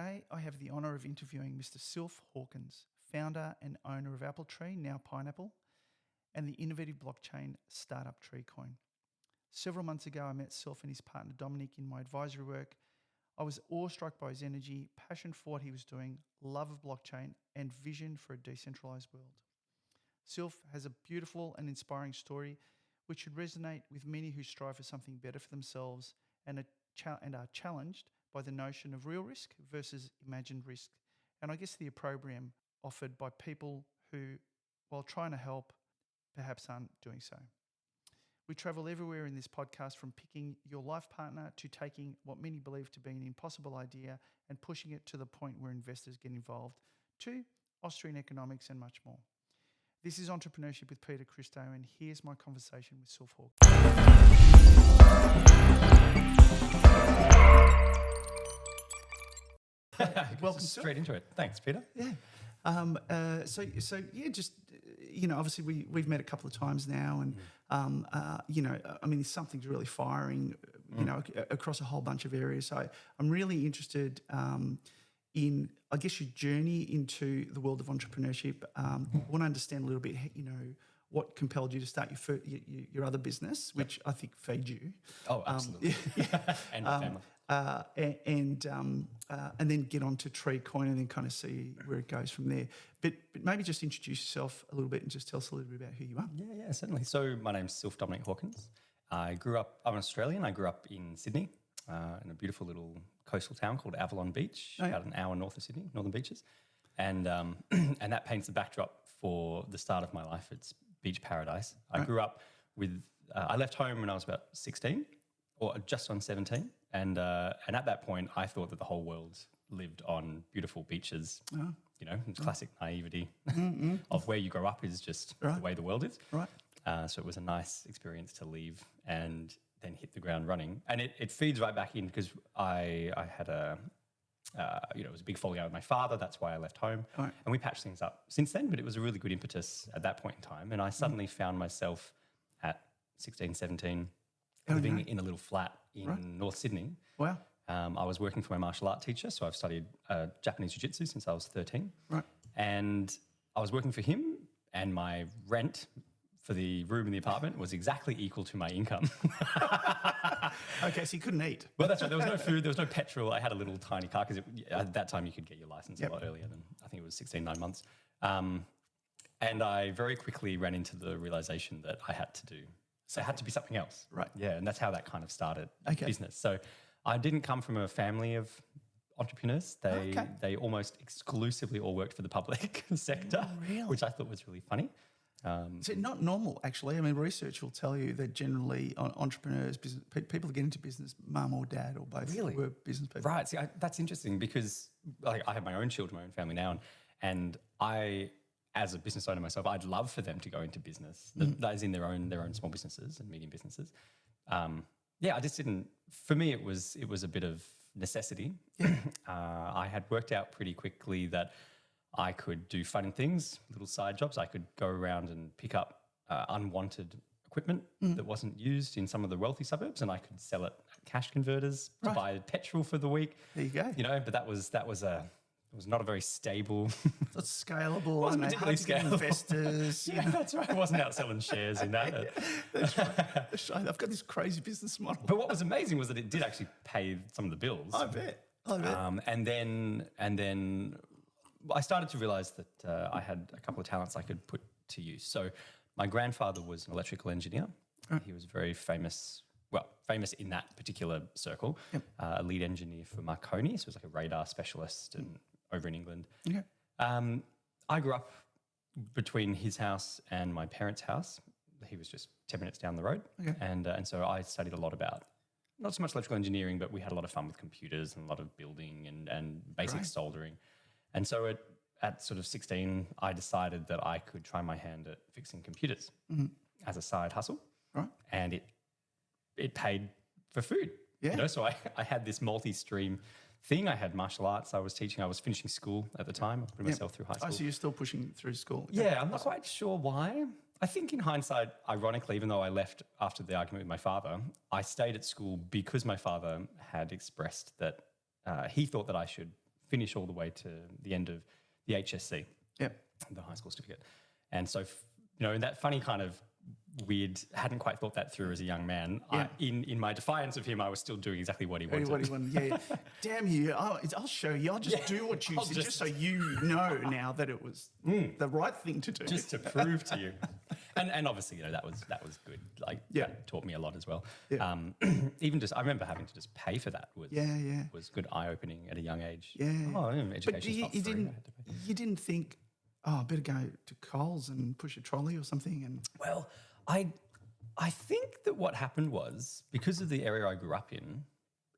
Today, I have the honour of interviewing Mr. Sylph Hawkins, founder and owner of Apple Tree, now Pineapple, and the innovative blockchain startup Treecoin. Several months ago, I met Sylph and his partner Dominic in my advisory work. I was awestruck by his energy, passion for what he was doing, love of blockchain, and vision for a decentralised world. Sylph has a beautiful and inspiring story which should resonate with many who strive for something better for themselves and are challenged by the notion of real risk versus imagined risk, and I guess the opprobrium offered by people who, while trying to help, perhaps aren't doing so. We travel everywhere in this podcast, from picking your life partner to taking what many believe to be an impossible idea and pushing it to the point where investors get involved, to Austrian economics and much more. This is Entrepreneurship with Peter Christo, and here's my conversation with Sylph Hawkins. Welcome straight into it. Thanks, Peter. Yeah. Obviously we've met a couple of times now, and something's really firing, across a whole bunch of areas. So I'm really interested in, I guess, your journey into the world of entrepreneurship. I want to understand a little bit, what compelled you to start your other business, which I think fed you. Oh, absolutely. And your family. And then get on to Treecoin and then kind of see where it goes from there. But maybe just introduce yourself a little bit and just tell us a little bit about who you are. Yeah, certainly. So my name's Sylph Dominic Hawkins. I'm an Australian. I grew up in Sydney, in a beautiful little coastal town called Avalon Beach, about an hour north of Sydney, Northern Beaches. And and that paints the backdrop for the start of my life. It's beach paradise. I grew up with, I left home when I was about 16 or just on 17. And at that point, I thought that the whole world lived on beautiful beaches. Classic naivety of where you grow up is just the way the world is. Right. So it was a nice experience to leave and then hit the ground running. And it feeds right back in because I had it was a big falling out with my father. That's why I left home. Right. And we patched things up since then, but it was a really good impetus at that point in time. And I suddenly found myself at 16, 17, living in a little flat in North Sydney. Wow. I was working for my martial art teacher, so I've studied Japanese jiu-jitsu since I was 13. Right. And I was working for him, and my rent for the room in the apartment was exactly equal to my income. Okay, so you couldn't eat. Well, that's right. There was no food. There was no petrol. I had a little tiny car because at that time you could get your license a lot earlier than, I think it was 9 months. And I very quickly ran into the realization that I had to be something else. Right. Yeah, and that's how that kind of started business. So I didn't come from a family of entrepreneurs. They almost exclusively all worked for the public sector, which I thought was really funny. So not normal, actually. I mean, research will tell you that generally entrepreneurs, people who get into business, mum or dad or both were business people. Right. See, that's interesting because I have my own children, my own family now, and I, as a business owner myself, I'd love for them to go into business, as in their own small businesses and medium businesses. I just didn't. For me, it was a bit of necessity. Yeah. I had worked out pretty quickly that I could do fun things, little side jobs. I could go around and pick up unwanted equipment that wasn't used in some of the wealthy suburbs, and I could sell it at cash converters to buy petrol for the week. There you go. But that was it was not a very stable. It's scalable. It wasn't particularly scalable. Investors. That's right. I wasn't out selling shares in that. That's right. I've got this crazy business model. But what was amazing was that it did actually pay some of the bills. I bet. And then I started to realize that I had a couple of talents I could put to use. So my grandfather was an electrical engineer. Right. He was very famous in that particular circle, a lead engineer for Marconi. So he was like a radar specialist and over in England. Okay. I grew up between his house and my parents' house. He was just 10 minutes down the road. Okay. And so I studied a lot about, not so much electrical engineering, but we had a lot of fun with computers and a lot of building and basic soldering. And so at sort of 16, I decided that I could try my hand at fixing computers as a side hustle. Right. And it paid for food. Yeah. So I had this multi-stream thing. I had martial arts I was teaching. I was finishing school at the time. I put myself through high school. Oh, so you're still pushing through school? Yeah, I'm not quite sure why. I think in hindsight, ironically, even though I left after the argument with my father, I stayed at school because my father had expressed that he thought that I should finish all the way to the end of the HSC, Yep. the high school certificate. And so, in that funny kind of weird, hadn't quite thought that through as a young man. Yeah. In my defiance of him, I was still doing exactly what he wanted. What do you want? Yeah. Damn you. I'll show you. I'll just do what you said, just so you know now that it was the right thing to do. Just to prove to you. And obviously, that was good. Like, that taught me a lot as well. Yeah. Even just, I remember having to just pay for that was good eye-opening at a young age. Yeah. Oh, education's But not free. I had to pay. you didn't think, I better go to Coles and push a trolley or something? And Well, I think that what happened was, because of the area I grew up in,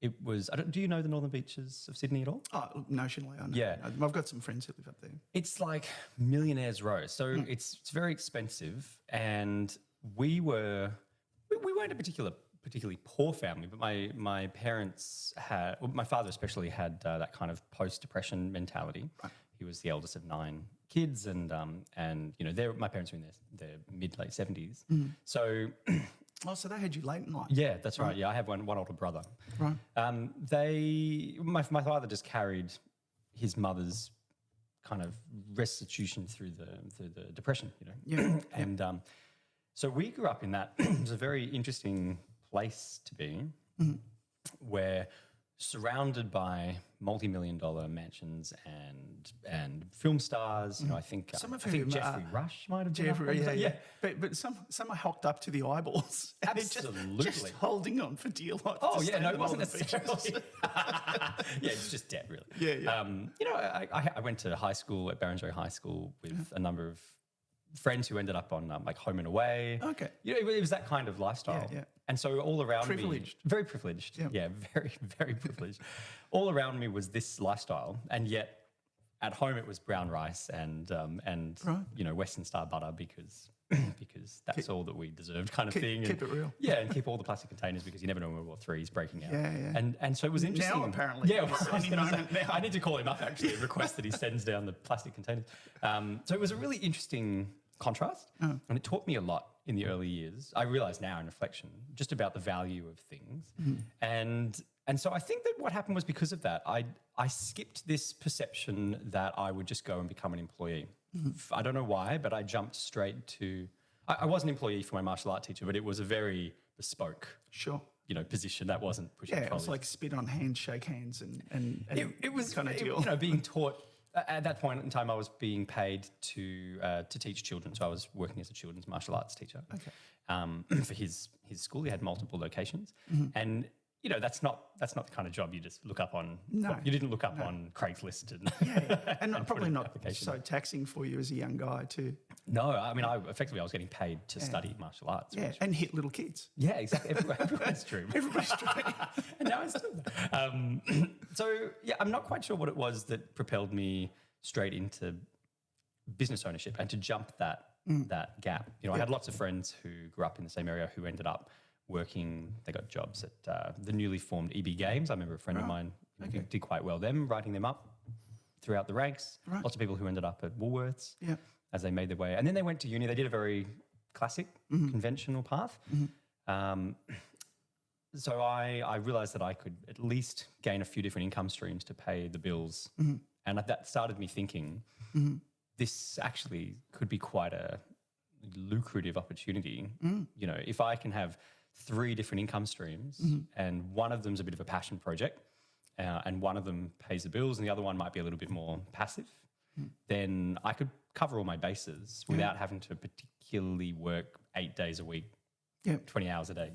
it was, do you know the northern beaches of Sydney at all? Oh, notionally, I know. Yeah. I've got some friends who live up there. It's like Millionaire's Row. So it's very expensive, and we weren't a particularly poor family, but my parents had, my father especially had that kind of post-depression mentality. Right. He was the eldest of 9 kids, and my parents were in their mid-late 70s. So so they had you late in life. yeah, that's right. Yeah, I have one older brother. Right. My father just carried his mother's kind of restitution through the depression, Yeah. and so we grew up in that. It was a very interesting place to be, where surrounded by multi-million-dollar mansions and film stars. I think Jeffrey Rush might have been. Yeah. But some are hocked up to the eyeballs. And Absolutely. just holding on for dear life. Oh yeah, no, it wasn't necessarily. Yeah, it's just debt, really. Yeah. I went to high school at Barrenjoey High School with a number of friends who ended up on like Home and Away. Okay. It was that kind of lifestyle. Yeah. And so all around me, very privileged. Yeah. Very, very privileged. All around me was this lifestyle, and yet at home it was brown rice and Western Star butter because that's all that we deserved, kind of thing. Keep it real. Yeah, and keep all the plastic containers because you never know when World War III is breaking out. Yeah. And so it was interesting. Now apparently. Yeah, I I need to call him up actually and request that he sends down the plastic containers. So it was a really interesting contrast, and it taught me a lot in the early years. I realise now in reflection just about the value of things, and so I think that what happened was because of that, I skipped this perception that I would just go and become an employee. I don't know why, but I jumped straight to. I was an employee for my martial art teacher, but it was a very bespoke, position that wasn't pushing. Yeah, it was like spit on hands, shake hands, and it was kind of deal. Being taught. At that point in time, I was being paid to teach children, so I was working as a children's martial arts teacher. Okay. For his school, he had multiple locations, and that's not the kind of job you just look up on. No, you didn't look up on Craigslist and and and probably put not application. so taxing for you as a young guy too. No, I mean, I was getting paid to study martial arts. Yeah, and hit little kids. Yeah, exactly. Everyone's true. Everybody's true. And now it's so yeah, I'm not quite sure what it was that propelled me straight into business ownership and to jump that gap. I had lots of friends who grew up in the same area who ended up working. They got jobs at the newly formed EB Games. I remember a friend of mine who did quite well writing them up throughout the ranks. Right. Lots of people who ended up at Woolworths Yeah. as they made their way. And then they went to uni. They did a very classic, conventional path. So I realised that I could at least gain a few different income streams to pay the bills. And that started me thinking, this actually could be quite a lucrative opportunity. If I can have 3 different income streams and one of them's a bit of a passion project and one of them pays the bills and the other one might be a little bit more passive, then I could cover all my bases without having to particularly work 8 days a week, 20 hours a day.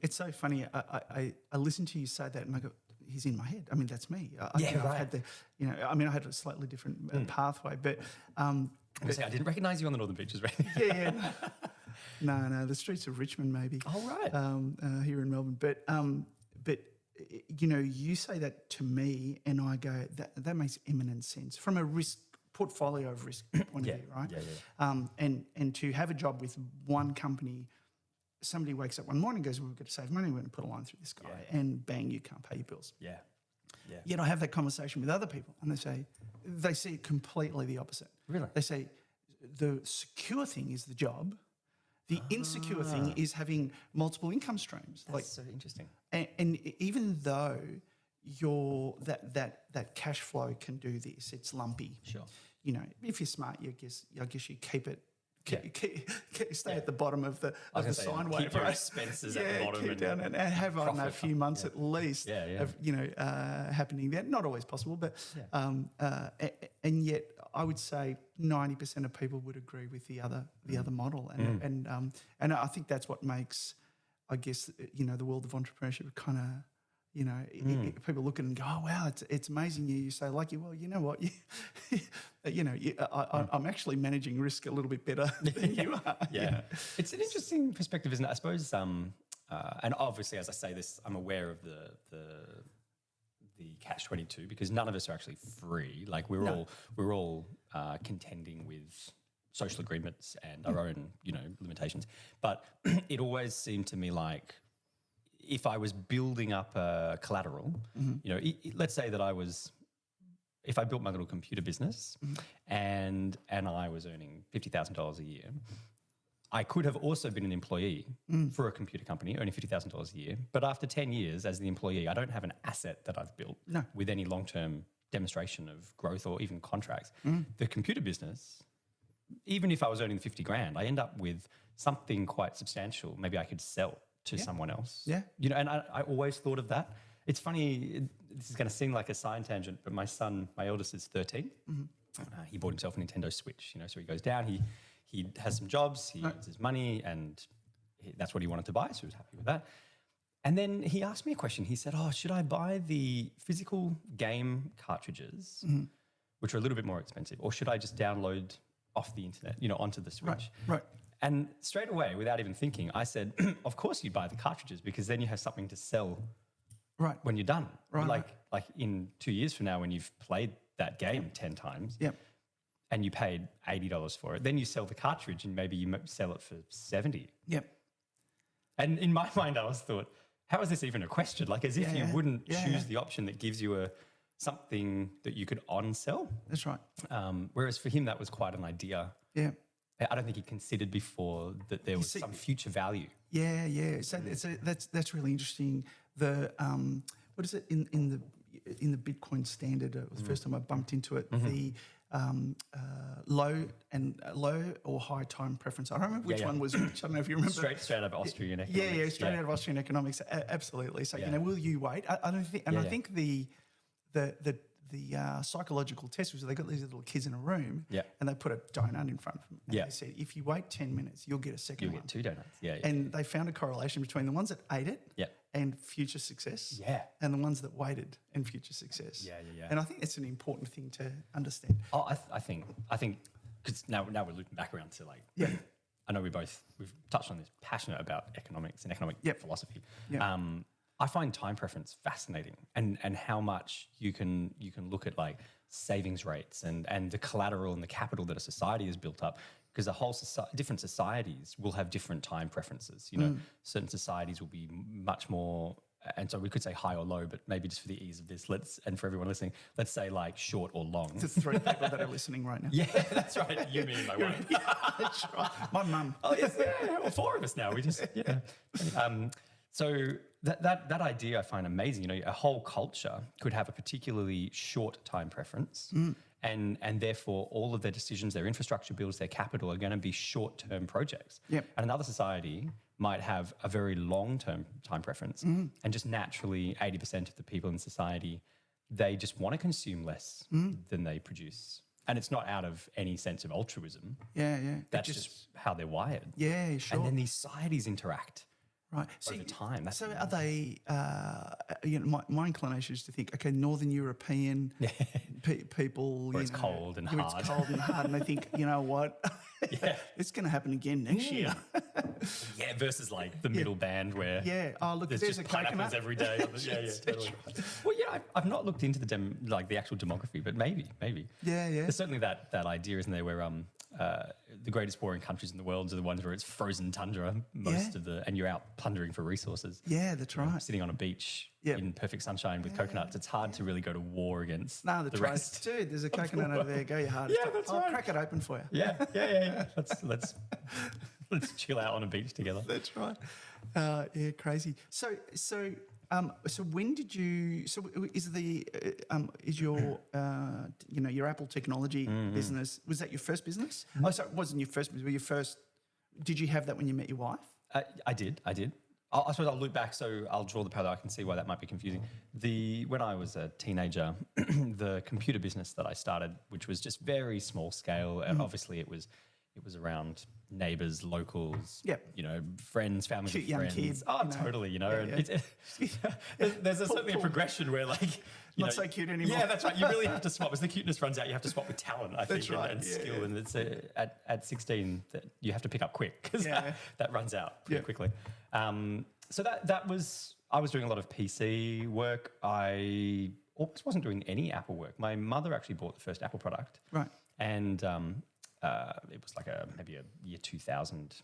It's so funny. I listen to you say that and I go, he's in my head. I mean, that's me. I had I had a slightly different pathway, but I didn't recognise you on the Northern Beaches, right? Yeah. No, the streets of Richmond, maybe. Oh, right. Here in Melbourne, but you say that to me, and I go, that makes eminent sense from a risk portfolio of risk point of view, right? Yeah. And to have a job with one company. Somebody wakes up one morning and goes, we've got to save money, we're going to put a line through this guy, and bang, you can't pay your bills. Yeah. Yet I have that conversation with other people and they see it completely the opposite. Really? They say the secure thing is the job. The insecure thing is having multiple income streams. That's so interesting. And even though that cash flow can do this. It's lumpy. Sure. You know, if you're smart, I guess you keep it. Stay Yeah. at the bottom of the sine wave. Keep your expenses at the bottom. Keep down and have I don't know, a few months at least of happening there. Not always possible, but and yet I would say 90% of people would agree with the other model, and I think that's what makes, I guess, the world of entrepreneurship kind of. People look at it and go, "Oh wow, it's amazing." You say, like, "Well, you know what? I'm actually managing risk a little bit better than you are." Yeah, it's an interesting perspective, isn't it? I suppose, and obviously, as I say this, I'm aware of the catch-22 because none of us are actually free. Like we're all contending with social agreements and our own limitations. But it always seemed to me like, if I was building up a collateral, let's say that if I built my little computer business and I was earning $50,000 a year, I could have also been an employee for a computer company earning $50,000 a year. But after 10 years as the employee, I don't have an asset that I've built with any long-term demonstration of growth or even contracts. The computer business, even if I was earning 50 grand, I end up with something quite substantial. Maybe I could sell to someone else. Yeah. And I always thought of that. It's funny, this is going to seem like a side tangent, but my son, my eldest, is 13. He bought himself a Nintendo Switch, so he goes down, he has some jobs, he earns his money, and that's what he wanted to buy, so he was happy with that. And then he asked me a question. He said, should I buy the physical game cartridges, which are a little bit more expensive, or should I just download off the internet, onto the Switch? Right. And straight away, without even thinking, I said, of course you buy the cartridges because then you have something to sell when you're done. Like in 2 years from now when you've played that game 10 times and you paid $80 for it, then you sell the cartridge and maybe you sell it for $70. Yep. And in my mind, I thought, how is this even a question? Like as if you wouldn't choose the option that gives you something that you could on-sell. That's right. Whereas for him, that was quite an idea. Yeah. I don't think he considered before that there was some future value. Yeah. So that's really interesting. The what is it in the Bitcoin standard? It was the first time I bumped into it. The low or high time preference. I don't remember which one was which. I don't know if you remember. Straight out of Austrian economics. Yeah, straight out of Austrian economics. Absolutely. So will you wait? I don't think. And I think the psychological test was they got these little kids in a room and they put a donut in front of them. And they said, if you wait 10 minutes, you'll get a second one. You'll get 2 donuts. Yeah. And they found a correlation between the ones that ate it and future success and the ones that waited and future success. Yeah. And I think it's an important thing to understand. Oh, I think because now we're looping back around to I know we've touched on this, passionate about economics and economic philosophy. Yeah. I find time preference fascinating and how much you can look at like savings rates and the collateral and the capital that a society has built up, because different societies will have different time preferences. Certain societies will be much more, and so we could say high or low, but maybe just for the ease of this, and for everyone listening, let's say like short or long. The 3 people that are listening right now. Yeah, that's right. You, me, and my wife. That's right. My mum. Oh yes, well, 4 of us now. We just So that idea I find amazing. A whole culture could have a particularly short time preference, and therefore all of their decisions, their infrastructure builds, their capital are going to be short-term projects. Yep. And another society might have a very long-term time preference, and just naturally 80% of the people in society, they just want to consume less than they produce. And it's not out of any sense of altruism. Yeah. That's just how they're wired. Yeah, sure. And then these societies interact. Right. Over time. So are they, my inclination is to think, okay, Northern European people. Where it's cold and hard. It's cold and hard. And they think, you know what? It's going to happen again next year. Versus like the middle band where there's just a pineapples coconut every day. Totally. Well, I've not looked into the actual demography, but maybe. Yeah. There's certainly that idea, isn't there, where the greatest warring countries in the world are the ones where it's frozen tundra and you're out plundering for resources. Yeah, that's right. Sitting on a beach in perfect sunshine with coconuts. It's hard to really go to war against the rest. Dude, there's a coconut over there. Go your hardest. Yeah, that's I'll right. crack it open for you. Yeah. Let's wanted to chill out on a beach together. That's right. Yeah, crazy. So when did you? So is your your Apple technology business, was that your first business? Oh, so it wasn't your first business. Your first. Did you have that when you met your wife? I did. I suppose I'll look back, so I'll draw the parallel. I can see why that might be confusing. When I was a teenager, the computer business that I started, which was just very small scale, and obviously it was around neighbours, locals, friends, family, Cute young friends. kids. Oh, totally. And there's certainly a progression where not so cute anymore. Yeah, that's right. You really have to swap. As the cuteness runs out, you have to swap with talent, I think, That's right. and skill. And it's at 16 that you have to pick up quick because that runs out pretty quickly. So that was, I was doing a lot of PC work. I almost wasn't doing any Apple work. My mother actually bought the first Apple product. Right. And it was like maybe a year 2000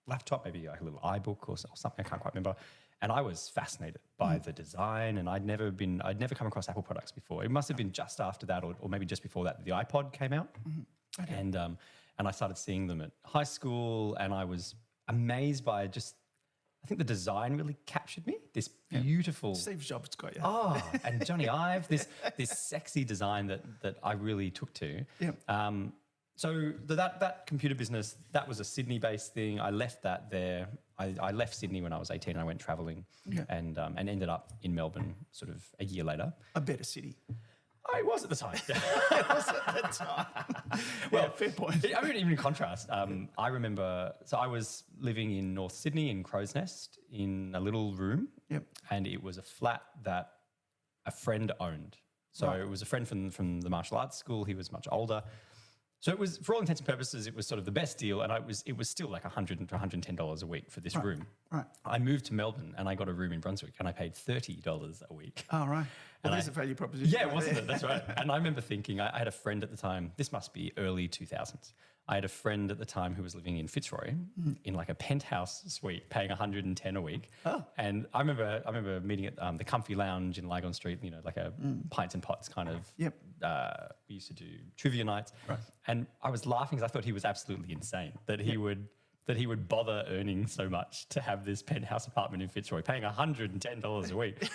laptop, maybe like a little iBook or something. I can't quite remember. And I was fascinated by the design, and I'd never come across Apple products before. It must have been just after that, or maybe just before that, the iPod came out. Mm-hmm. Okay. And I started seeing them at high school, and I was amazed by I think the design really captured me. This beautiful Steve Jobs got you. Oh, and Johnny Ive, this sexy design that I really took to. Yeah. So that computer business, that was a Sydney-based thing. I left that there. I left Sydney when I was 18. I went travelling and ended up in Melbourne sort of a year later. A better city. I was at the time. It was at the time. Well, fair point. I mean, even in contrast, I remember, so I was living in North Sydney in Crow's Nest in a little room. Yep. And it was a flat that a friend owned. So it was a friend from the martial arts school. He was much older. So it was, for all intents and purposes, it was sort of the best deal, and it was still like $100 to $110 a week for this room. Right. I moved to Melbourne, and I got a room in Brunswick, and I paid $30 a week. Oh, right. Well, there's a value proposition. Yeah, wasn't it? That's right. And I remember thinking, I had a friend at the time. This must be early 2000s. I had a friend at the time who was living in Fitzroy in like a penthouse suite, paying $110 a week. Oh. And I remember meeting at the Comfy Lounge in Lygon Street, like a pints and pots kind of. Yep. We used to do trivia nights, right. And I was laughing because I thought he was absolutely insane that he would bother earning so much to have this penthouse apartment in Fitzroy, paying $110 a week.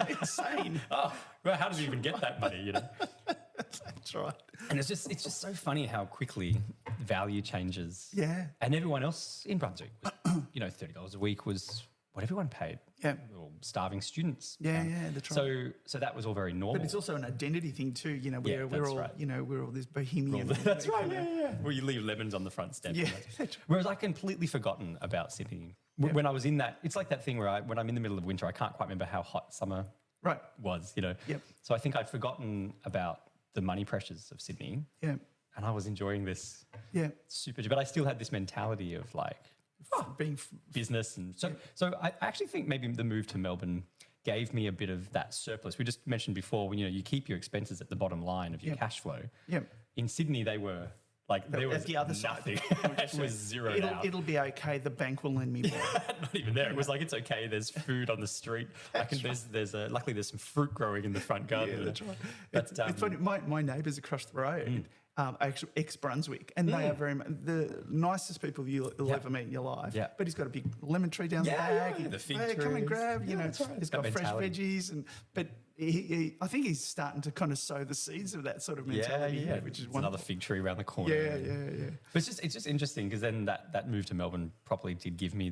Insane. Oh, well, how did he even get that money? That's right. And it's just so funny how quickly value changes. Yeah. And everyone else in Brunswick was, $30 a week was what everyone paid. Yeah. Or starving students. Yeah, that's right. So that was all very normal. But it's also an identity thing too. We're all right. We're all this bohemian. That's right. Yeah. Well, you leave lemons on the front step. Yeah. Whereas I completely forgotten about Sydney when I was in that. It's like that thing where when I'm in the middle of winter, I can't quite remember how hot summer was. Yep. So I think I'd forgotten about the money pressures of Sydney. Yeah. And I was enjoying this. Yeah. Super. But I still had this mentality of being business. And so I actually think maybe the move to Melbourne gave me a bit of that surplus. We just mentioned before, when you keep your expenses at the bottom line of your cash flow. Yeah. In Sydney, they were there was the other nothing. Side. It was zeroed out. It'll be okay. The bank will lend me more. Not even there. It was it's okay. There's food on the street. Luckily there's some fruit growing in the front garden. Yeah, that's right. But it's funny. My neighbours across the road. Actually ex-Brunswick, and they are very much the nicest people you'll ever meet in your life. Yeah. But he's got a big lemon tree down the back. The fig trees. Come and grab, Right. He's got fresh veggies, but I think he's starting to kind of sow the seeds of that sort of mentality, which is wonderful. Another fig tree around the corner. Yeah. But it's just interesting because then that move to Melbourne probably did give me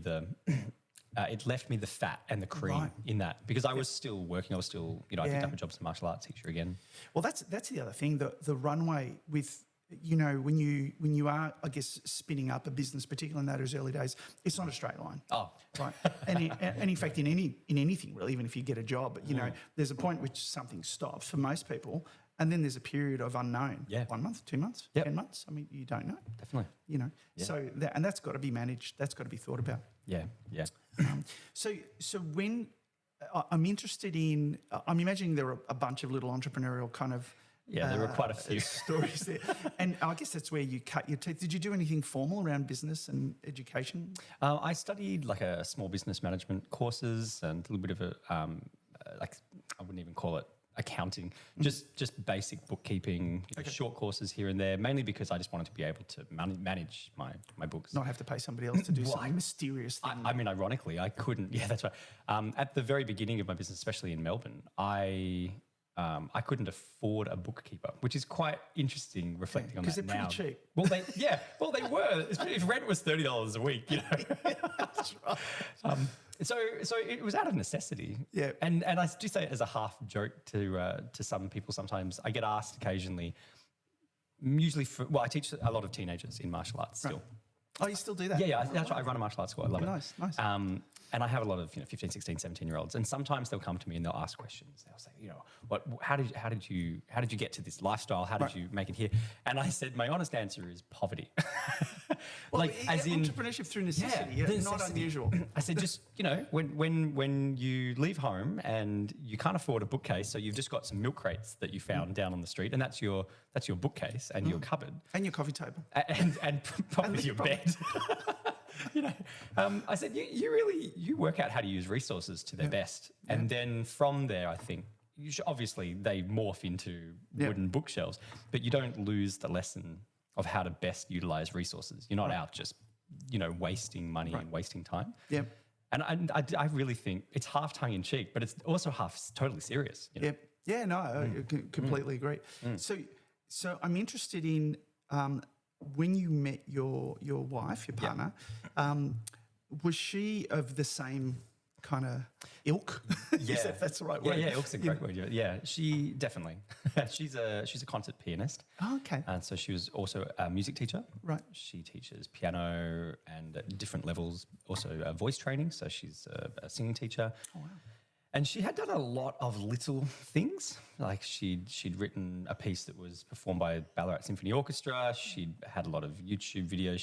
it left me the fat and the cream in that, because I was still working. I was still, I picked up a job as a martial arts teacher again. Well, that's the other thing. The runway with, when you are, I guess, spinning up a business, particularly in those early days, it's not a straight line. Oh, right. And in fact, in anything really, even if you get a job, there's a point which something stops for most people. And then there's a period of unknown. Yeah. 1 month, 2 months, 10 months. I mean, you don't know. Definitely. So that's got to be managed. That's got to be thought about. Yeah. So when I'm interested in, I'm imagining there are a bunch of little entrepreneurial kind of there were quite a few stories there, and I guess that's where you cut your teeth. Did you do anything formal around business and education? I studied a small business management courses and a little bit of I wouldn't even call it accounting, just basic bookkeeping, short courses here and there, mainly because I just wanted to be able to manage my books. Not have to pay somebody else to do some mysterious thing. I mean, ironically, I couldn't. Yeah, that's right. At the very beginning of my business, especially in Melbourne, I couldn't afford a bookkeeper, which is quite interesting reflecting on that now. Because they're pretty cheap. Well, they were. If rent was $30 a week, That's right. So it was out of necessity. Yeah. And I do say it as a half joke to some people sometimes. I get asked occasionally, usually I teach a lot of teenagers in martial arts still. Right. Oh, you still do that? Yeah, that's right. I run a martial arts school. I love it. Nice. And I have a lot of 15, 16, 17-year-olds, and sometimes they'll come to me and they'll ask questions. They'll say, how did you get to this lifestyle? How did you make it here? And I said, my honest answer is poverty. As in entrepreneurship through necessity, not unusual. I said, just when you leave home and you can't afford a bookcase, so you've just got some milk crates that you found down on the street, and that's your bookcase and your cupboard and your coffee table and probably your bed. I said, you work out how to use resources to their best. And then from there, I think obviously they morph into wooden bookshelves, but you don't lose the lesson of how to best utilize resources. You're not out just, wasting money and wasting time. Yeah. And I really think it's half tongue in cheek, but it's also half totally serious. Yep. Yeah, no, I completely agree. So I'm interested in when you met your wife, your partner, was she of the same kind of ilk? Yeah, if that's the right word. Yeah, ilk's a great word. Yeah, she definitely. she's a concert pianist. Oh, okay. And so she was also a music teacher. Right. She teaches piano and at different levels, also voice training. So she's a singing teacher. Oh, wow. And she had done a lot of little things. Like she'd written a piece that was performed by Ballarat Symphony Orchestra. She'd had a lot of YouTube videos.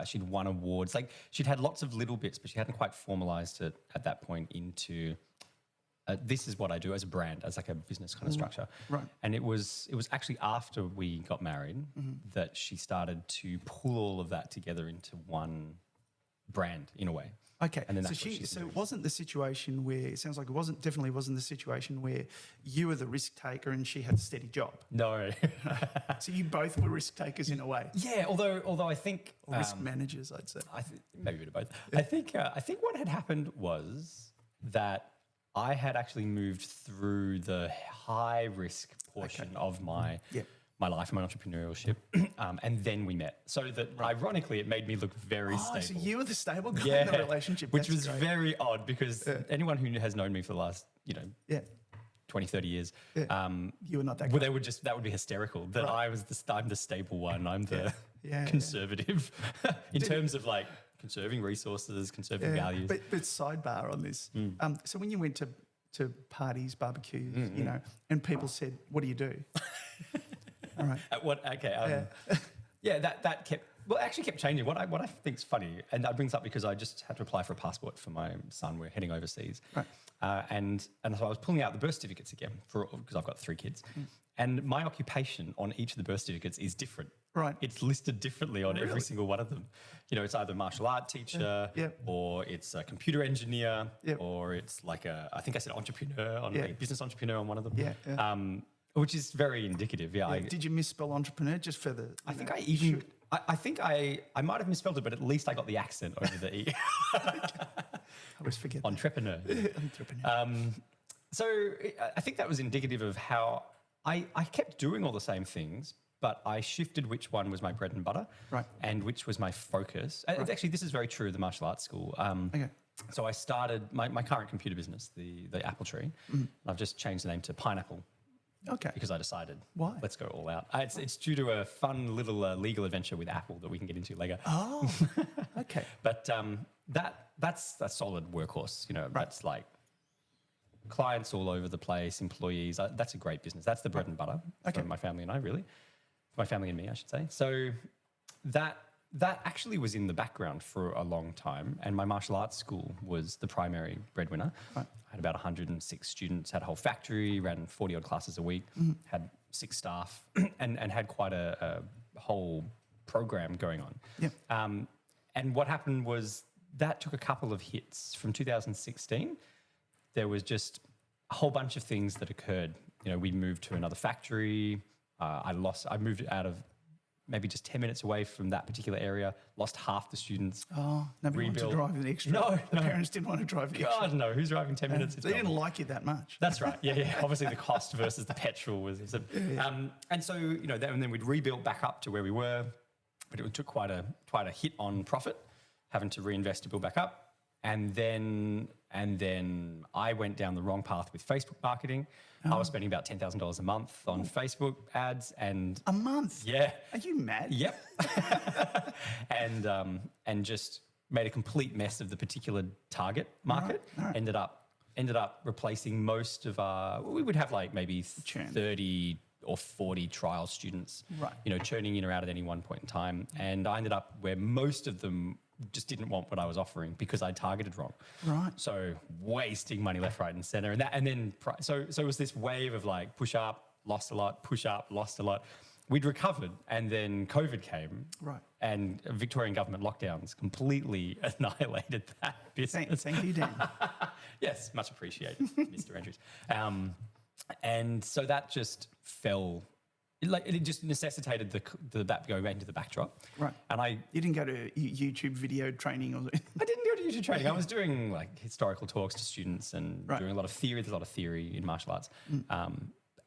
She'd won awards. Like she'd had lots of little bits, but she hadn't quite formalized it at that point into this is what I do as a brand, as like a business kind of structure. Right. And it was actually after we got married that she started to pull all of that together into one brand in a way. Okay, and then so it wasn't the situation where it sounds like definitely wasn't the situation where you were the risk taker and she had a steady job. No, so you both were risk takers in a way. Yeah, although I think risk managers, I'd say. Maybe a bit of both. Yeah. I think what had happened was that I had actually moved through the high risk portion of my life, my entrepreneurship, and then we met. So that ironically, it made me look very stable. So you were the stable guy in the relationship. Which was very odd because anyone who has known me for the last, 20, 30 years, you were not that guy. Well, that would be hysterical that I'm the stable one. I'm the conservative in terms of like conserving resources, conserving values. But sidebar on this. So when you went to parties, barbecues, and people said, "What do you do?" All right. That kept changing. What I think's funny, and that brings up because I just had to apply for a passport for my son. We're heading overseas, right? And so I was pulling out the birth certificates again because I've got 3 kids, and my occupation on each of the birth certificates is different. Right. It's listed differently on every single one of them. It's either martial art teacher, or it's a computer engineer, or it's like I think I said entrepreneur like a business entrepreneur on one of them. Yeah. Which is very indicative. Did you misspell entrepreneur just for the? I think I might have misspelled it, but at least I got the accent over the E. I always forget. Entrepreneur. Entrepreneur. So I think that was indicative of how I kept doing all the same things, but I shifted which one was my bread and butter, right, and which was my focus. Right. Actually, this is very true of the martial arts school. Okay. So I started my current computer business, the Apple Tree. I've just changed the name to Pineapple. Okay. Because I decided, why? Let's go all out. It's due to a fun little legal adventure with Apple that we can get into later. Oh, okay. But that's a solid workhorse. That's like clients all over the place, employees. That's a great business. That's the bread and butter for my family and I, really. For my family and me, I should say. So that actually was in the background for a long time. And my martial arts school was the primary breadwinner. Right. I had about 106 students, had a whole factory, ran 40-odd classes a week, had 6 staff, and had quite a whole program going on. Yeah. And what happened was that took a couple of hits. From 2016, there was just a whole bunch of things that occurred. We moved to another factory. I moved out of maybe just 10 minutes away from that particular area, lost half the students. Oh, nobody wanted to drive the extra. No, the parents didn't want to drive the extra. God, no. Who's driving 10 minutes? They didn't like you that much. That's right. Yeah. Obviously, the cost versus the petrol was. And so, and then we'd rebuilt back up to where we were, but it took quite a hit on profit, having to reinvest to build back up. And then I went down the wrong path with Facebook marketing. I was spending about $10,000 a month on Facebook ads, and a month. Yeah. Are you mad? Yep. And just made a complete mess of the particular target market. Right. Ended up replacing most of our. We would have like maybe 30 or 40 trial students. Right. Churning in or out at any one point in time, and I ended up where most of them just didn't want what I was offering because I targeted wrong. Right. So wasting money left, right, and center, so it was this wave of like push up, lost a lot, push up, lost a lot. We'd recovered, and then COVID came. Right. And Victorian government lockdowns completely annihilated that business. Thank you, Dan. Yes, much appreciated, Mr. Andrews. And so that just fell. It just necessitated that going back into the backdrop. Right. And you didn't go to YouTube video training or something? I didn't go to YouTube training. I was doing like historical talks to students and doing a lot of theory. There's a lot of theory in martial arts.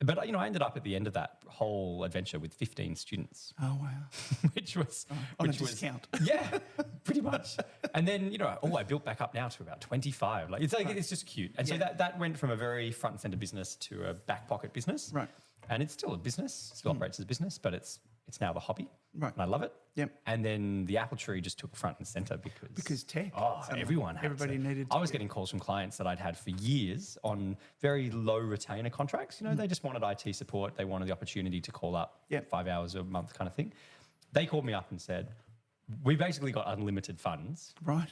But I ended up at the end of that whole adventure with 15 students. Oh wow! which was on a discount. Yeah, pretty much. And then I built back up now to about 25. It's just cute. And so that went from a very front and center business to a back pocket business. Right. And it's still a business, still operates as a business, but it's now the hobby. Right. And I love it. Yep. And then the apple tree just took front and center because tech. Oh, everybody needed. I was getting calls from clients that I'd had for years on very low retainer contracts. They just wanted IT support. They wanted the opportunity to call up 5 hours a month kind of thing. They called me up and said, "We basically got unlimited funds. Right.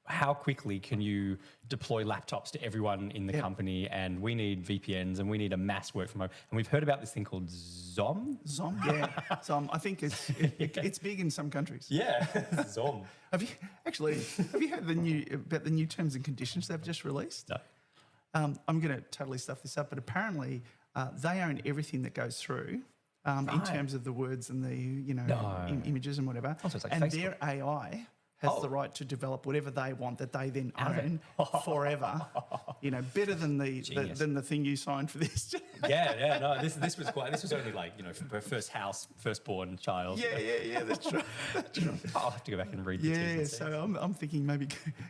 How quickly can you deploy laptops to everyone in the company? And we need VPNs and we need a mass work from home. And we've heard about this thing called Zom. Zom, yeah. Zom. I think it's big in some countries. Yeah, Zom. Have you heard about the new terms and conditions they've just released? No. I'm going to totally stuff this up, but apparently they own everything that goes through in terms of the words and the images and whatever. Also, it's like and Facebook. Their AI has the right to develop whatever they want that they then own forever. Better than the thing you signed for this. Yeah. No, this was only like for first house, firstborn child. Yeah. That's right. I'll have to go back and read. The So I'm thinking maybe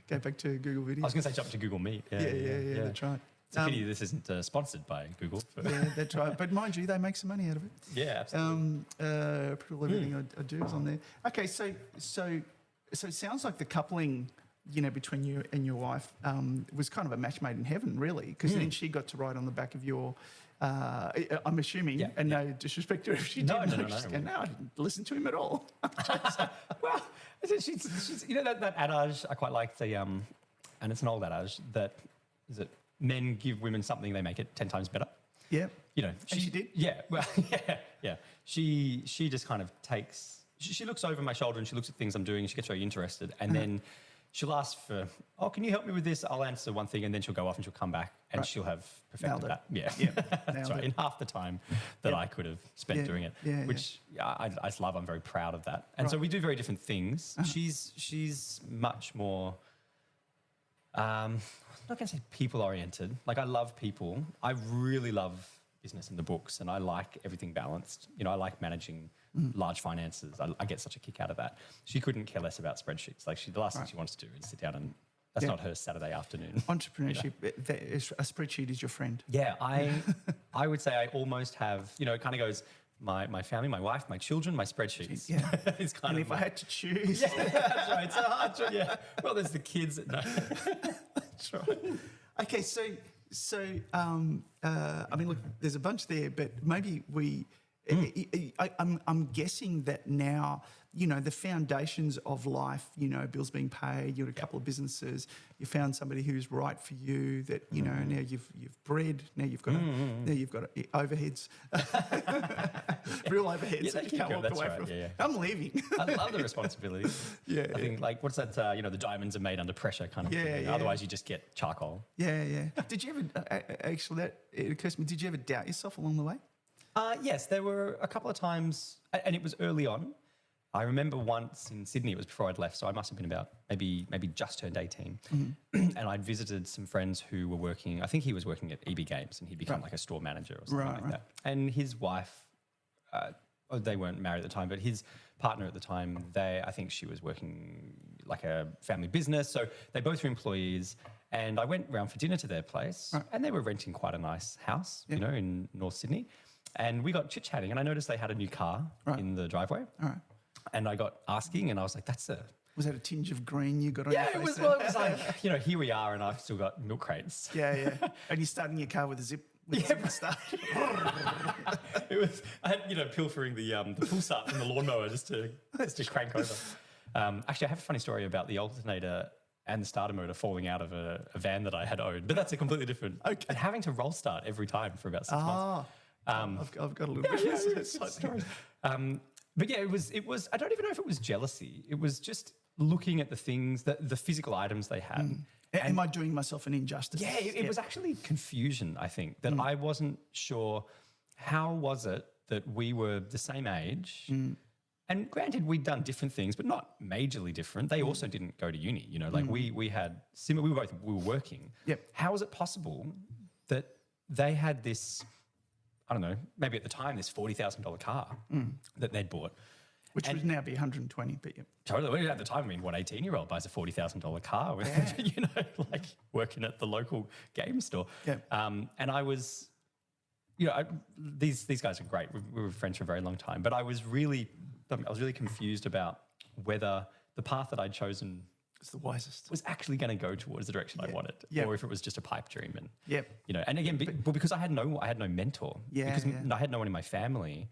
go back to Google Video. I was going to say jump to Google Meet. Yeah. That's right. It's a pity this isn't sponsored by Google. Yeah, that's right. But mind you, they make some money out of it. Yeah, absolutely. Pretty well everything I do is on there. Okay, so it sounds like the coupling, between you and your wife was kind of a match made in heaven, really, because then she got to ride on the back of your. I'm assuming, no disrespect to her if she did. No, I didn't listen to him at all. Well, she's that adage I quite like and it's an old adage that is it men give women something, they make it 10 times better. Yeah. She did. Yeah. Well, yeah. She just kind of takes. She looks over my shoulder and she looks at things I'm doing and she gets very interested. And then she'll ask for, can you help me with this? I'll answer one thing and then she'll go off and she'll come back and she'll have perfected that. Yeah. That's right. In half the time that I could have spent doing it, which I just love. I'm very proud of that. And so we do very different things. She's much more, I'm not going to say people oriented. Like I love people. I really love business in the books and I like everything balanced. I like managing large finances. I get such a kick out of that. She couldn't care less about spreadsheets. Like the last thing she wants to do is sit down and that's not her Saturday afternoon. Entrepreneurship, a spreadsheet is your friend. Yeah, I would say I almost have, it kind of goes my family, my wife, my children, my spreadsheets. Yeah. It's kind and of if I had to choose. Yeah, that's right. It's a hard choice. Yeah. Well, there's the kids. No. That's right. Okay, so look, there's a bunch there, but maybe I'm guessing that now, the foundations of life, bills being paid, you've got a couple of businesses, you found somebody who's right for you, that, now you've bred, now you've got overheads, real overheads Yeah, that you can't walk away from. Yeah. I'm leaving. I love the responsibility. I think what's that? The diamonds are made under pressure kind of thing. Yeah. Otherwise, you just get charcoal. Yeah. Did you ever, actually, it occurs to me, did you ever doubt yourself along the way? Yes, there were a couple of times, and it was early on. I remember once in Sydney, it was before I'd left, so I must have been about maybe just turned 18. And I'd visited some friends who were working, I think he was working at EB Games, and he'd become like a store manager or something like that. And his wife, they weren't married at the time, but his partner at the time, I think she was working like a family business. So they both were employees. And I went round for dinner to their place, and they were renting quite a nice house, in North Sydney. And we got chit-chatting, and I noticed they had a new car in the driveway. All right. And I got asking, and I was like, Was that a tinge of green you got on your face? Yeah, it was like, here we are, and I've still got milk crates. Yeah. And you're starting your car with a zip start. I had, pilfering the pull start from the lawnmower just to crank over. Actually, I have a funny story about the alternator and the starter motor falling out of a van that I had owned, but that's a completely different. Okay. And having to roll start every time for about 6 months. I've got a little bit of story. But yeah, it was. I don't even know if it was jealousy. It was just looking at the things, the physical items they had. Am I doing myself an injustice? Yeah, it was actually confusion, I think, that I wasn't sure how was it that we were the same age. And granted, we'd done different things, but not majorly different. They also didn't go to uni, we had similar, we were working. Yep. How was it possible that they had this, I don't know, maybe at the time, this $40,000 car that they'd bought. Which would now be 120, but yeah. Totally. At the time, 18-year-old buys a $40,000 car with, working at the local game store. Yeah. And I was, these guys are great. We were friends for a very long time. But I was really confused about whether the path that I'd chosen It's the wisest. was actually going to go towards the direction I wanted, or if it was just a pipe dream. And and again, because I had no mentor, because I had no one in my family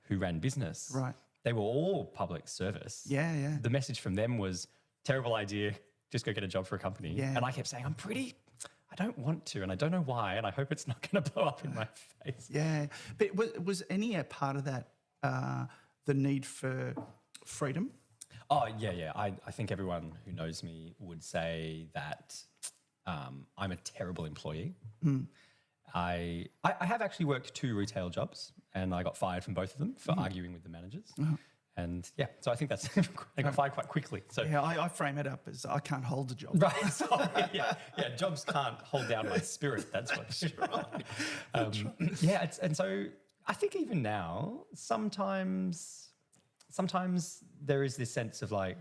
who ran business. Right. They were all public service. Yeah. The message from them was, terrible idea, just go get a job for a company. Yeah. And I kept saying, I don't want to, and I don't know why, and I hope it's not going to blow up in my face. Yeah. But was any a part of that the need for freedom? Oh, yeah. I think everyone who knows me would say that I'm a terrible employee. I have actually worked 2 retail jobs, and I got fired from both of them for arguing with the managers. And so I think that's I got fired quite quickly. So I frame it up as I can't hold a job. Right. So, jobs can't hold down my spirit. That's what's right. And so I think even now, sometimes there is this sense of like,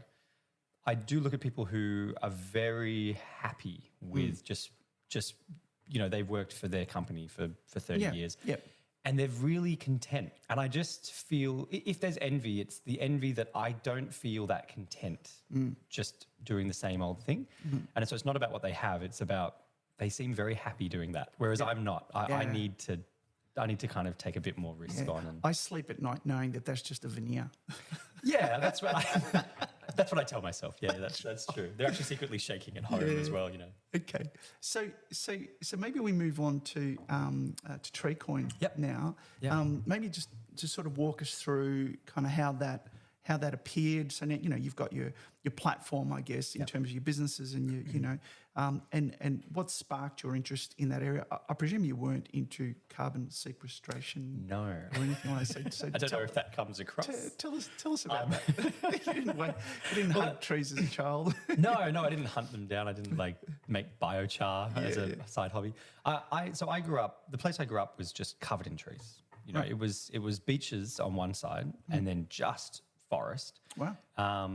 I do look at people who are very happy with just they've worked for their company for 30 years. Yep. And they're really content. And I just feel, if there's envy, it's the envy that I don't feel that content just doing the same old thing. And so it's not about what they have, it's about they seem very happy doing that. Whereas I'm not. I need to kind of take a bit more risk on. And I sleep at night knowing that that's just a veneer. Yeah, that's what I tell myself. Yeah, that's true. They're actually secretly shaking at home as well, Okay, so maybe we move on to TreeCoin now. Yep. Maybe just sort of walk us through kind of how that appeared. So now, you've got your platform, I guess, in terms of your businesses and and what sparked your interest in that area. I presume you weren't into carbon sequestration, no, or anything like that. So I don't know if that comes across. Tell us about that. You didn't hunt trees as a child. No, I didn't hunt them down. I didn't make biochar as a side hobby. So I grew up. The place I grew up was just covered in trees. It was beaches on one side and then just forest. Wow.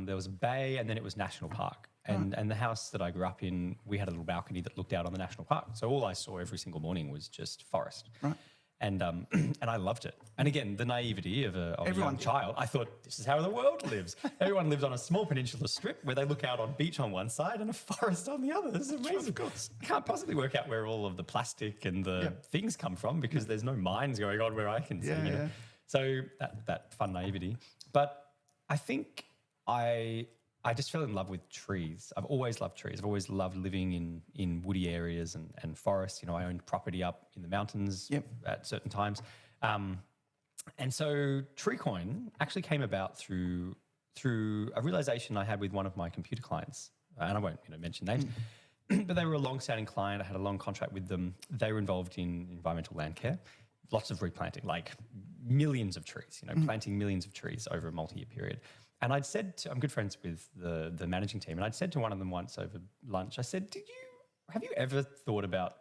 There was a bay and then it was national park. And the house that I grew up in, we had a little balcony that looked out on the national park. So all I saw every single morning was just forest. Right. And I loved it. And again, the naivety of a young child, I thought, this is how the world lives. Everyone lives on a small peninsula strip where they look out on beach on one side and a forest on the other. This is amazing. Of course. You can't possibly work out where all of the plastic and the things come from because there's no mines going on where I can see. So that fun naivety. But I think I just fell in love with trees. I've always loved trees. I've always loved living in woody areas and forests. You know, I owned property up in the mountains at certain times. And so TreeCoin actually came about through a realization I had with one of my computer clients. And I won't mention names, but they were a long-standing client. I had a long contract with them. They were involved in environmental land care, lots of replanting, like millions of trees, planting millions of trees over a multi-year period. And I'd said I'm good friends with the managing team, and I'd said to one of them once over lunch, I said, have you ever thought about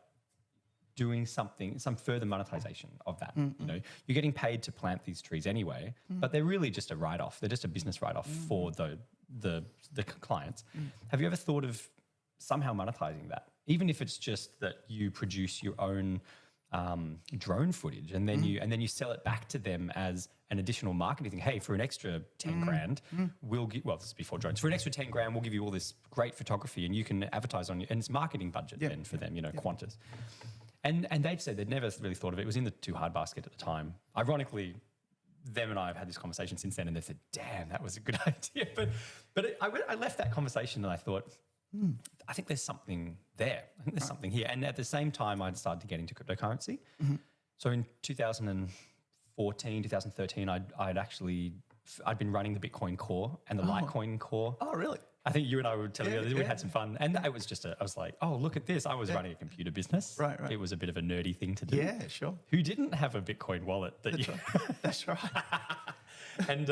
doing some further monetization of that? You're getting paid to plant these trees anyway, but they're really just a write-off. They're just a business write-off for the clients. Have you ever thought of somehow monetizing that? Even if it's just that you produce your own drone footage and then you sell it back to them as an additional marketing thing. Hey, for an extra 10 grand, we'll give, well, this is before drones. For an extra 10 grand, we'll give you all this great photography and you can advertise on you. And it's marketing budget then for them, Qantas. And they'd said they'd never really thought of it. It was in the too hard basket at the time. Ironically, them and I have had this conversation since then, and they said, "Damn, that was a good idea." But I left that conversation and I thought, I think there's something there. I think there's something here. And at the same time, I'd started to get into cryptocurrency. So in 2014, 2013, I'd been running the Bitcoin core and the Litecoin core. Oh, really? I think you and I were telling you we had some fun. And it was I was like, oh, look at this. I was running a computer business. Right. It was a bit of a nerdy thing to do. Yeah, sure. Who didn't have a Bitcoin wallet? That's right. And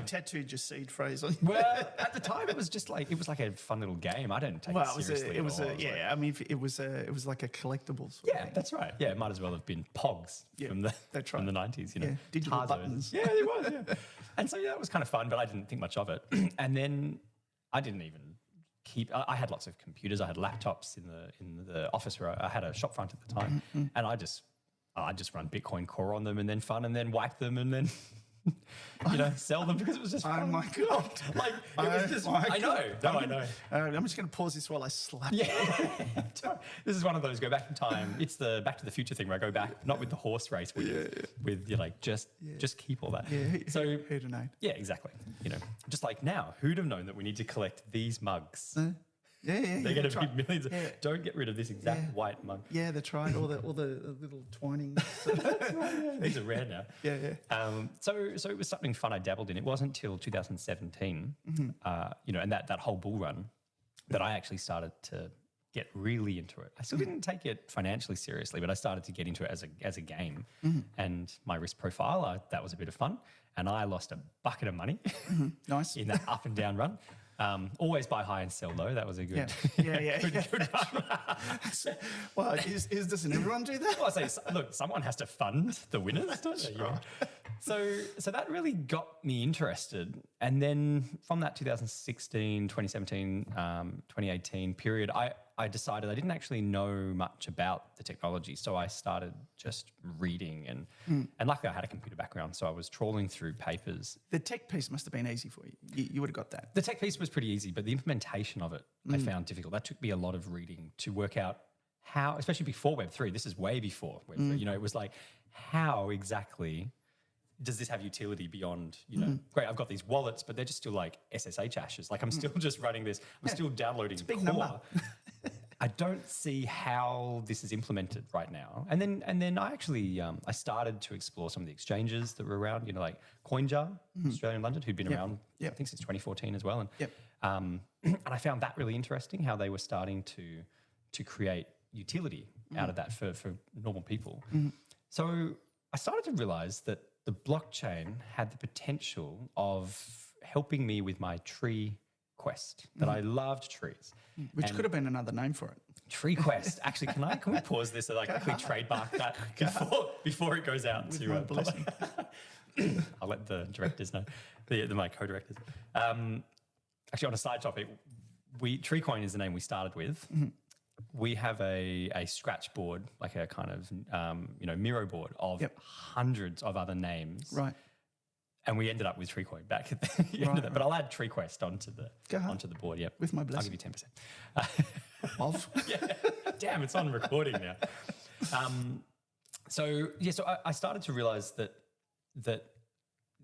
tattooed your seed phrase on. Well, at the time, it was like a fun little game. I didn't take it seriously. It was it was like a collectible. That's right. Yeah, it might as well have been Pogs from the 90s. Digital buttons. Yeah, it was. Yeah. And so that was kind of fun, but I didn't think much of it. And then I didn't even keep. I had lots of computers. I had laptops in the office where I had a shop front at the time, and I just run Bitcoin Core on them and then fun and then wipe them and then. Sell them because it was just fun. Oh my God. Like, it was just, I know. I know. I'm just going to pause this while I slap you. This is one of those go back in time. It's the Back to the Future thing where I go back, not with the horse race, with just keep all that. Yeah. So, who'd have known? Yeah, exactly. Just like now, who'd have known that we need to collect these mugs? Yeah. They're going to be millions. Don't get rid of this exact white mug. Yeah, that's right. All the little twining. These are rare now. Yeah. So it was something fun I dabbled in. It wasn't until 2017, and that whole bull run that I actually started to get really into it. I still didn't take it financially seriously, but I started to get into it as a game. And my risk profile, that was a bit of fun. And I lost a bucket of money Nice. in that up and down run. Always buy high and sell low. That was a good, good run. Well, doesn't everyone do that? Well, I say, look, someone has to fund the winners, don't they? Right. So that really got me interested. And then from that 2016, 2017, 2018 period, I decided I didn't actually know much about the technology. So I started just reading and luckily I had a computer background. So I was trawling through papers. The tech piece must have been easy for you. You would have got that. The tech piece was pretty easy, but the implementation of it I found difficult. That took me a lot of reading to work out how, especially before Web3, this is way before Web3, it was like, how exactly does this have utility beyond, great, I've got these wallets, but they're just still like SSH hashes. Like I'm still just running this, I'm still downloading it's a big core. number. I don't see how this is implemented right now. And then I actually, I started to explore some of the exchanges that were around, like CoinJar, Australian London, who'd been around, I think since 2014 as well. And and I found that really interesting, how they were starting to create utility out of that for normal people. So I started to realize that the blockchain had the potential of helping me with my tree quest, that I loved trees. Which could have been another name for it. Tree Quest. Actually, can we pause this so that I quickly trademark that before it goes out with to my blessing. I'll let the directors know, my co-directors. Actually, on a side topic, TreeCoin is the name we started with. We have a scratch board, like a kind of Miro board of hundreds of other names. Right. And we ended up with TreeCoin back at the end of that. But I'll add TreeQuest onto the board. Yep. With my blessing. I'll give you 10%. Of? Damn, it's on recording now. So I started to realize that that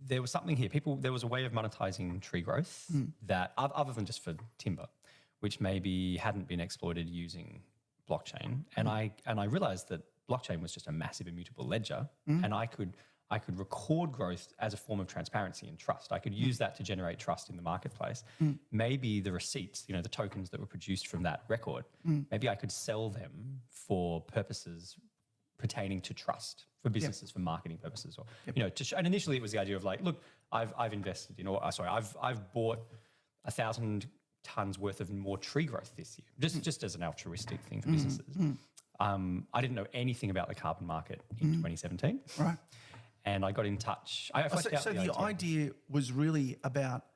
there was something here. There was a way of monetizing tree growth that, other than just for timber, which maybe hadn't been exploited using blockchain. And I realized that blockchain was just a massive immutable ledger, and I could record growth as a form of transparency and trust. I could use that to generate trust in the marketplace. Maybe the receipts, the tokens that were produced from that record, maybe I could sell them for purposes pertaining to trust for businesses, for marketing purposes, or and initially it was the idea of like, look, I've invested in, I've bought 1,000 tons worth of more tree growth this year, just as an altruistic thing for businesses. I didn't know anything about the carbon market in 2017, right? And I got in touch. So the idea was really about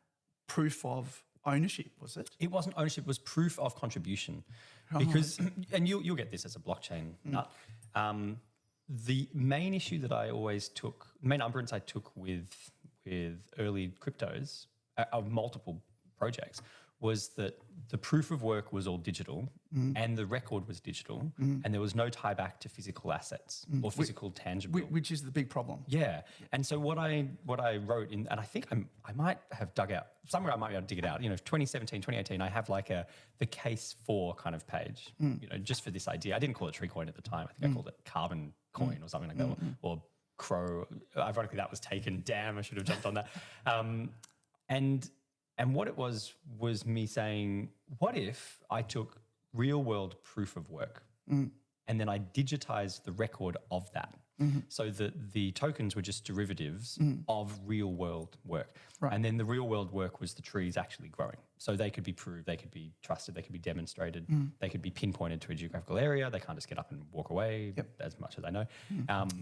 proof of ownership, was it? It wasn't ownership; it was proof of contribution, because and you'll get this as a blockchain nut. The main issue that I always took, the main umbrance I took with early cryptos of multiple projects, was that the proof of work was all digital and the record was digital and there was no tie back to physical assets or physical tangible. Which is the big problem. Yeah. And so what I wrote in, and I think I might have dug out, somewhere I might be able to dig it out, 2017, 2018, I have like the case for kind of page, just for this idea. I didn't call it tree coin at the time. I think I called it carbon coin or something like that, or crow. Ironically, that was taken. Damn, I should have jumped on that. And what it was me saying, what if I took real world proof of work and then I digitized the record of that so that the tokens were just derivatives of real world work. Right. And then the real world work was the trees actually growing. So they could be proved, they could be trusted, they could be demonstrated, they could be pinpointed to a geographical area. They can't just get up and walk away, as much as I know.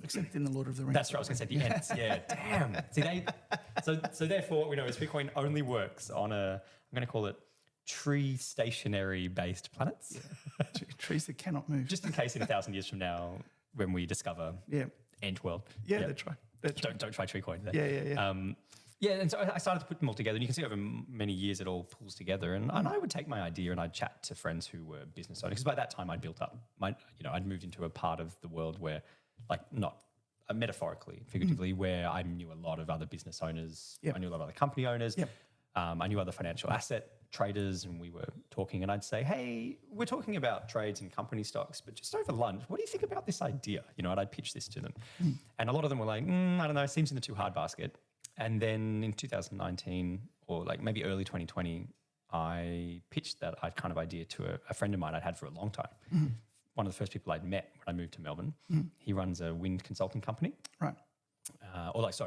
Except in the Lord of the Rings. That's right, I was going to say the Ents. Yeah, damn. See, so therefore, we know as Bitcoin only works on I'm going to call it tree stationary based planets. Yeah. Trees that cannot move. Just in case in 1,000 years from now, when we discover Ent world. Yeah, that's right. Don't try tree coin. Yeah. And so I started to put them all together, and you can see over many years it all pulls together. And I would take my idea and I'd chat to friends who were business owners, because by that time I'd built up I'd moved into a part of the world where, like, not metaphorically, figuratively, where I knew a lot of other business owners. I knew a lot of other company owners. I knew other financial asset traders, and we were talking, and I'd say, hey, we're talking about trades and company stocks, but just over lunch, what do you think about this idea? And I'd pitch this to them. And a lot of them were like, I don't know, it seems in the too hard basket. And then in 2019, or like maybe early 2020, I pitched that kind of idea to a friend of mine I'd had for a long time. One of the first people I'd met when I moved to Melbourne. He runs a wind consulting company. Right.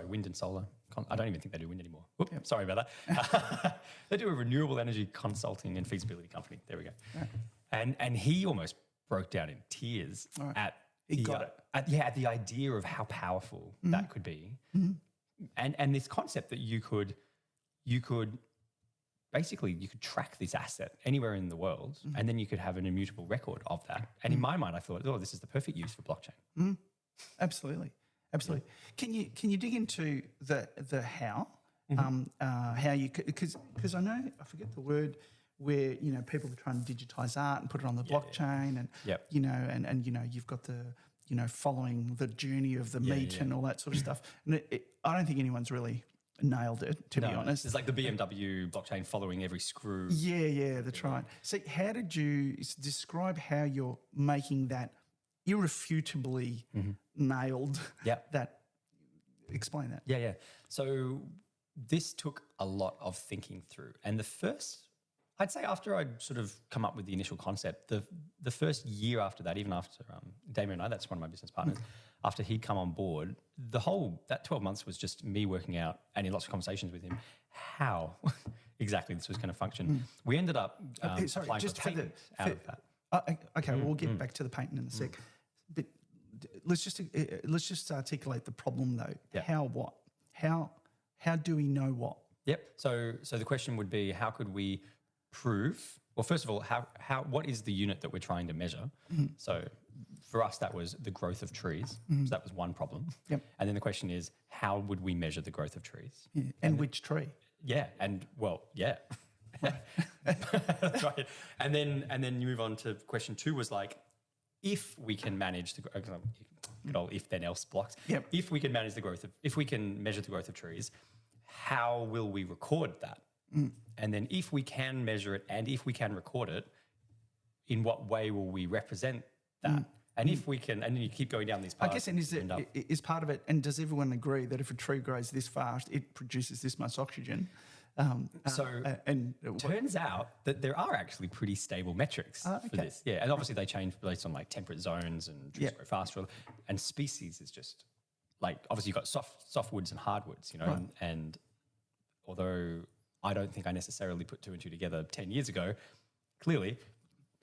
Wind and solar. I don't even think they do wind anymore. Sorry about that. They do a renewable energy consulting and feasibility company. There we go. Right. And he almost broke down in tears at the idea of how powerful that could be. And this concept that you could track this asset anywhere in the world, and then you could have an immutable record of that. And in my mind, I thought, this is the perfect use for blockchain. Absolutely. Can you dig into the how? How you, because I know, I forget the word, where people are trying to digitize art and put it on the blockchain, and and you've got the following the journey of the meat and all that sort of stuff. And I don't think anyone's really nailed it, to be honest. It's like the BMW blockchain following every screw. Yeah, that's right. So how did you describe how you're making that irrefutably nailed? Explain that. Yeah. So this took a lot of thinking through. And the first, I'd say after I'd sort of come up with the initial concept, the first year after that, even after Damien and I, that's one of my business partners, after he'd come on board, that 12 months was just me working out, and in lots of conversations with him, how exactly this was going to function. We ended up applying for patent out of that. Okay, we'll get back to the patent in a sec. But let's just articulate the problem though. Yeah. How do we know what? Yep. So the question would be, how could we prove? Well, first of all, what is the unit that we're trying to measure? So for us, that was the growth of trees. So that was one problem. Yep. And then the question is, how would we measure the growth of trees? Yeah. And which tree? Yeah. And that's right. And then you move on to question 2 was like, if we can manage the good old if then else blocks. Yep. If we can manage the growth of, if we can measure the growth of trees, how will we record that? And then if we can measure it and if we can record it, in what way will we represent that? And if we can, and then you keep going down these paths. I guess, and is part of it, and does everyone agree that if a tree grows this fast, it produces this much oxygen? Turns out that there are actually pretty stable metrics for this. Yeah, and obviously they change based on like temperate zones and trees grow faster. And species is just like, obviously you've got softwoods and hardwoods, you know, and although I don't think I necessarily put two and two together 10 years ago, clearly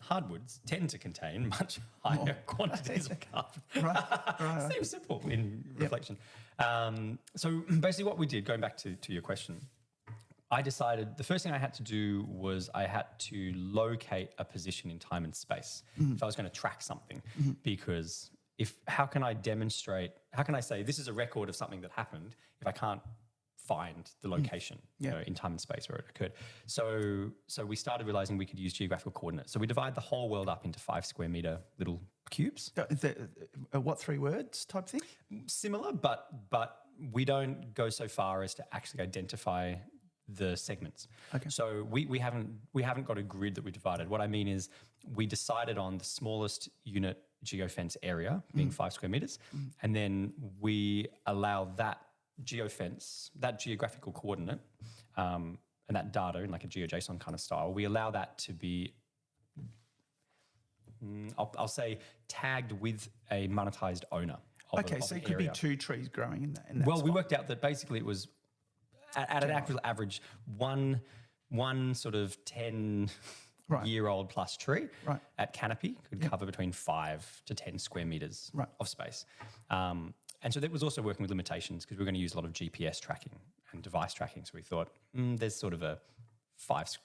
hardwoods tend to contain much higher quantities of carbon. Right. Seems simple in reflection. So basically what we did, going back to your question, I decided the first thing I had to do was I had to locate a position in time and space if I was going to track something, because how can I say this is a record of something that happened if I can't find the location you know, in time and space where it occurred. So we started realizing we could use geographical coordinates. So we divide the whole world up into 5 square meter little cubes. What 3 words type thing? Similar, but we don't go so far as to actually identify the segments. Okay. So we haven't got a grid that we divided. What I mean is we decided on the smallest unit geofence area being 5 square meters, and then we allow that geofence, that geographical coordinate, and that data in like a GeoJSON kind of style, we allow that to be, I'll say, tagged with a monetized owner. So it could be 2 trees growing in that. Well, we worked out that basically it was at an actual average, one sort of 10-year-old plus tree at canopy could cover between 5 to 10 square meters of space. And so that was also working with limitations because we were going to use a lot of GPS tracking and device tracking. So we thought there's sort of a 5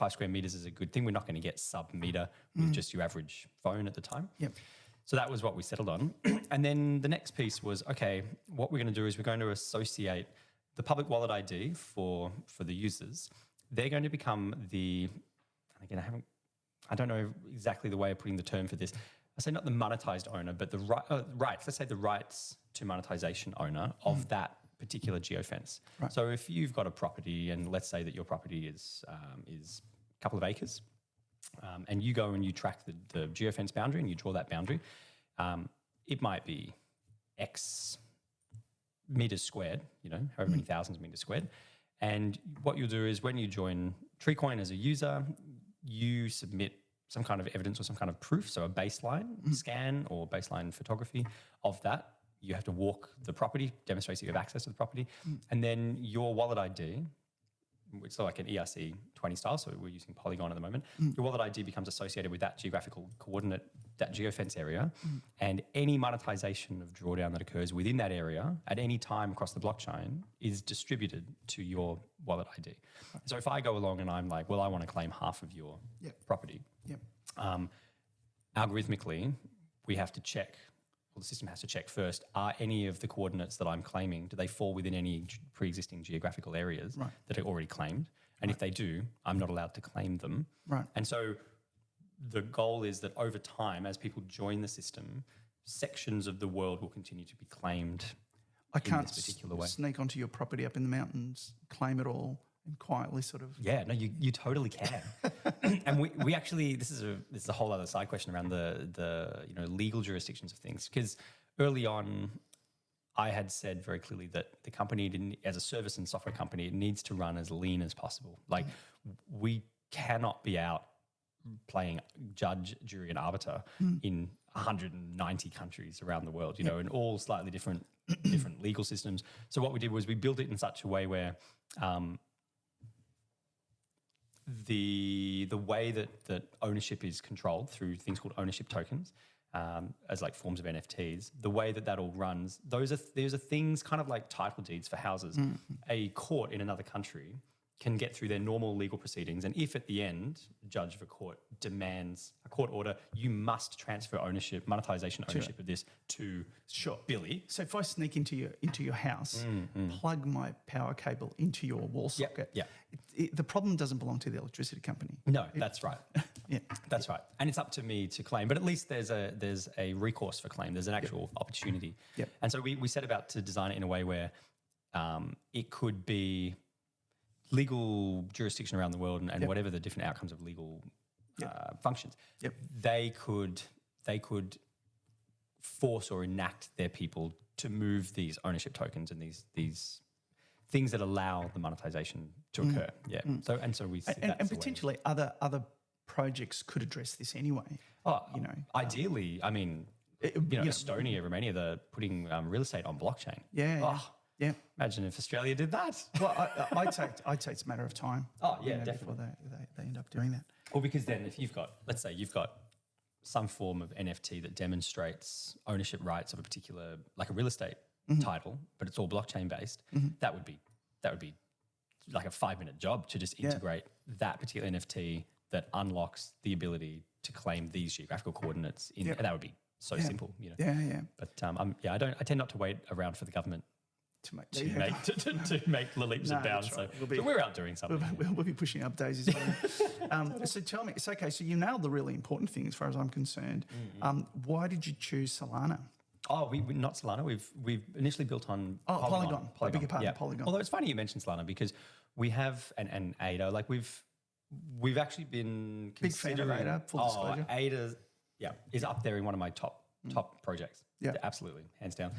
square meters is a good thing. We're not going to get sub-meter with just your average phone at the time. Yep. So that was what we settled on. And then the next piece was, okay, what we're going to do is we're going to associate the public wallet ID for the users. They're going to become again, I don't know exactly the way of putting the term for this. I say not the monetized owner, but the rights. Let's say the rights to monetization owner of that particular geofence. Right. So if you've got a property, and let's say that your property is a couple of acres, and you go and you track the geofence boundary and you draw that boundary, it might be X meters squared, you know, however many thousands of meters squared. And what you'll do is when you join TreeCoin as a user, you submit some kind of evidence or some kind of proof, so a baseline scan or baseline photography of that. You have to walk the property, demonstrates that you have access to the property, and then your wallet ID, which is like an ERC20 style, so we're using Polygon at the moment, your wallet ID becomes associated with that geographical coordinate, that geofence area, and any monetization of drawdown that occurs within that area at any time across the blockchain is distributed to your wallet ID. Right. So if I go along and I'm like, well, I want to claim half of your property, algorithmically, we have to check, well, the system has to check first, are any of the coordinates that I'm claiming, do they fall within any pre-existing geographical areas that are already claimed? And if they do, I'm not allowed to claim them. Right. And so the goal is that over time, as people join the system, sections of the world will continue to be claimed in this particular way. Sneak onto your property up in the mountains, claim it all, and quietly sort of... Yeah, no, you totally can. And we actually, this is a whole other side question around the legal jurisdictions of things, because early on I had said very clearly that the company, as a service and software company, it needs to run as lean as possible. Like we cannot be out playing judge, jury and arbiter in 190 countries around the world, you know, and all slightly different legal systems. So what we did was we built it in such a way where the way that ownership is controlled through things called ownership tokens, as like forms of NFTs, the way that all runs, those are things kind of like title deeds for houses. A court in another country can get through their normal legal proceedings, and if at the end a judge of a court demands a court order, you must transfer ownership, monetization ownership of this to Billy. So if I sneak into your house, plug my power cable into your wall socket, the problem doesn't belong to the electricity company. No, that's right. Yeah. That's right. And it's up to me to claim, but at least there's a recourse for claim. There's an actual opportunity. Yep. And so we set about to design it in a way where it could be legal jurisdiction around the world and whatever the different outcomes of legal functions. Yep. They could force or enact their people to move these ownership tokens and these things that allow the monetization to occur. Yeah. So we see and potentially other projects could address this anyway. Ideally, I mean, Estonia, Romania, they're putting real estate on blockchain. Yeah. Imagine if Australia did that. Well, I'd say it's a matter of time. Oh yeah, definitely. Before they end up doing that. Well, because then if let's say you've got some form of NFT that demonstrates ownership rights of a particular, like a real estate title, but it's all blockchain based, that would be like a 5-minute job to just integrate that particular NFT that unlocks the ability to claim these geographical coordinates in. And that would be so simple, Yeah. But I tend not to wait around for the government to make the leaps and bounds. Right. So we're out doing something. We'll be pushing up daisies. So tell me, it's okay. So you nailed the really important thing as far as I'm concerned. Why did you choose Solana? Oh, we not Solana. We've initially built on Polygon. I beg your pardon, Polygon. Although it's funny you mentioned Solana because we have an ADA. Like we've actually been big fan of ADA. Full disclosure. ADA, is up there in one of my top projects. Yeah, absolutely, hands down.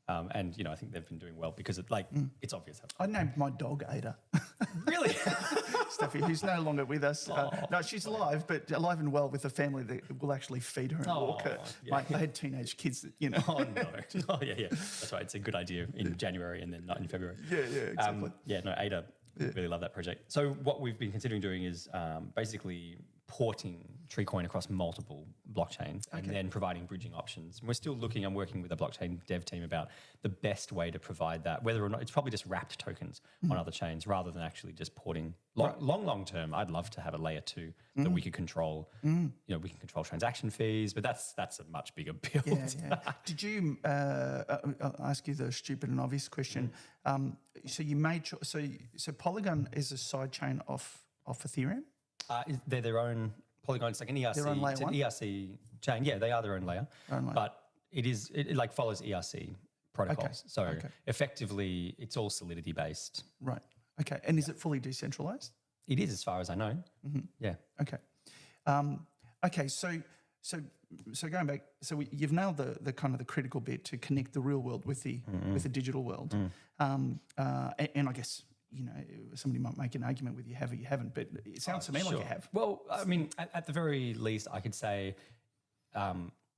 And I think they've been doing well because it's obvious. I named my dog Ada. Really? Steffi, who's no longer with us. No, she's alive, but alive and well with a family that will actually feed her and walk her. Yeah. I had teenage kids that, Oh, no. Oh, yeah. That's right. It's a good idea in January and then not in February. Yeah, exactly. Ada, really love that project. So what we've been considering doing is basically porting Treecoin across multiple blockchains and then providing bridging options. And we're still I'm working with a blockchain dev team about the best way to provide that, whether or not it's probably just wrapped tokens on other chains rather than actually just porting. Long term, I'd love to have a layer 2 that we could control. We can control transaction fees, but that's a much bigger build. Yeah. Did you, I'll ask you the stupid and obvious question. So you made so Polygon is a side chain off Ethereum? They're their own Polygon. It's like an ERC. Their own layer it's an one? ERC chain. Yeah, they are their own layer. But it like follows ERC protocols. So effectively, it's all Solidity based. Right. Okay. And is it fully decentralized? It is, as far as I know. Yeah. Okay. Okay. So going back, you've nailed the kind of the critical bit to connect the real world with the digital world, and I guess. Somebody might make an argument with you have or you haven't, but it sounds to me like you have. Well, I mean, at the very least, I could say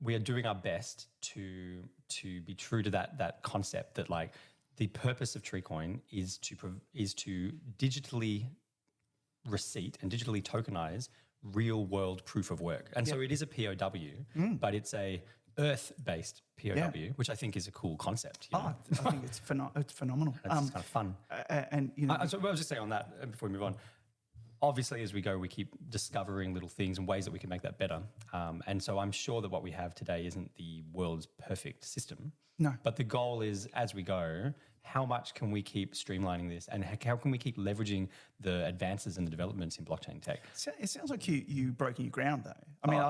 we are doing our best to be true to that concept that like the purpose of Treecoin is to digitally receipt and digitally tokenize real world proof of work. And so it is a POW, but it's a Earth-based POW, which I think is a cool concept. I think it's phenomenal. It's kind of fun. And so I was just saying on that before we move on. Obviously, as we go, we keep discovering little things and ways that we can make that better. And so I'm sure that what we have today isn't the world's perfect system. No. But the goal is, as we go, how much can we keep streamlining this and how can we keep leveraging the advances and the developments in blockchain tech? It sounds like you broke new ground, though. I mean,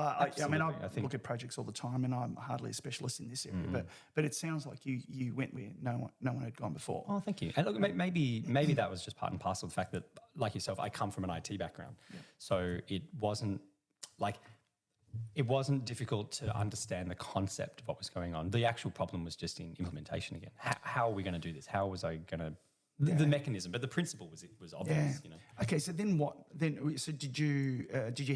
I look at projects all the time, and I'm hardly a specialist in this area. But it sounds like you went where no one had gone before. Oh, thank you. And look, maybe that was just part and parcel of the fact that, like yourself, I come from an IT background, so it wasn't difficult to understand the concept of what was going on. The actual problem was just in implementation again. How are we going to do this? How was I going to... The mechanism, but the principle was obvious. Okay, so then what? So did you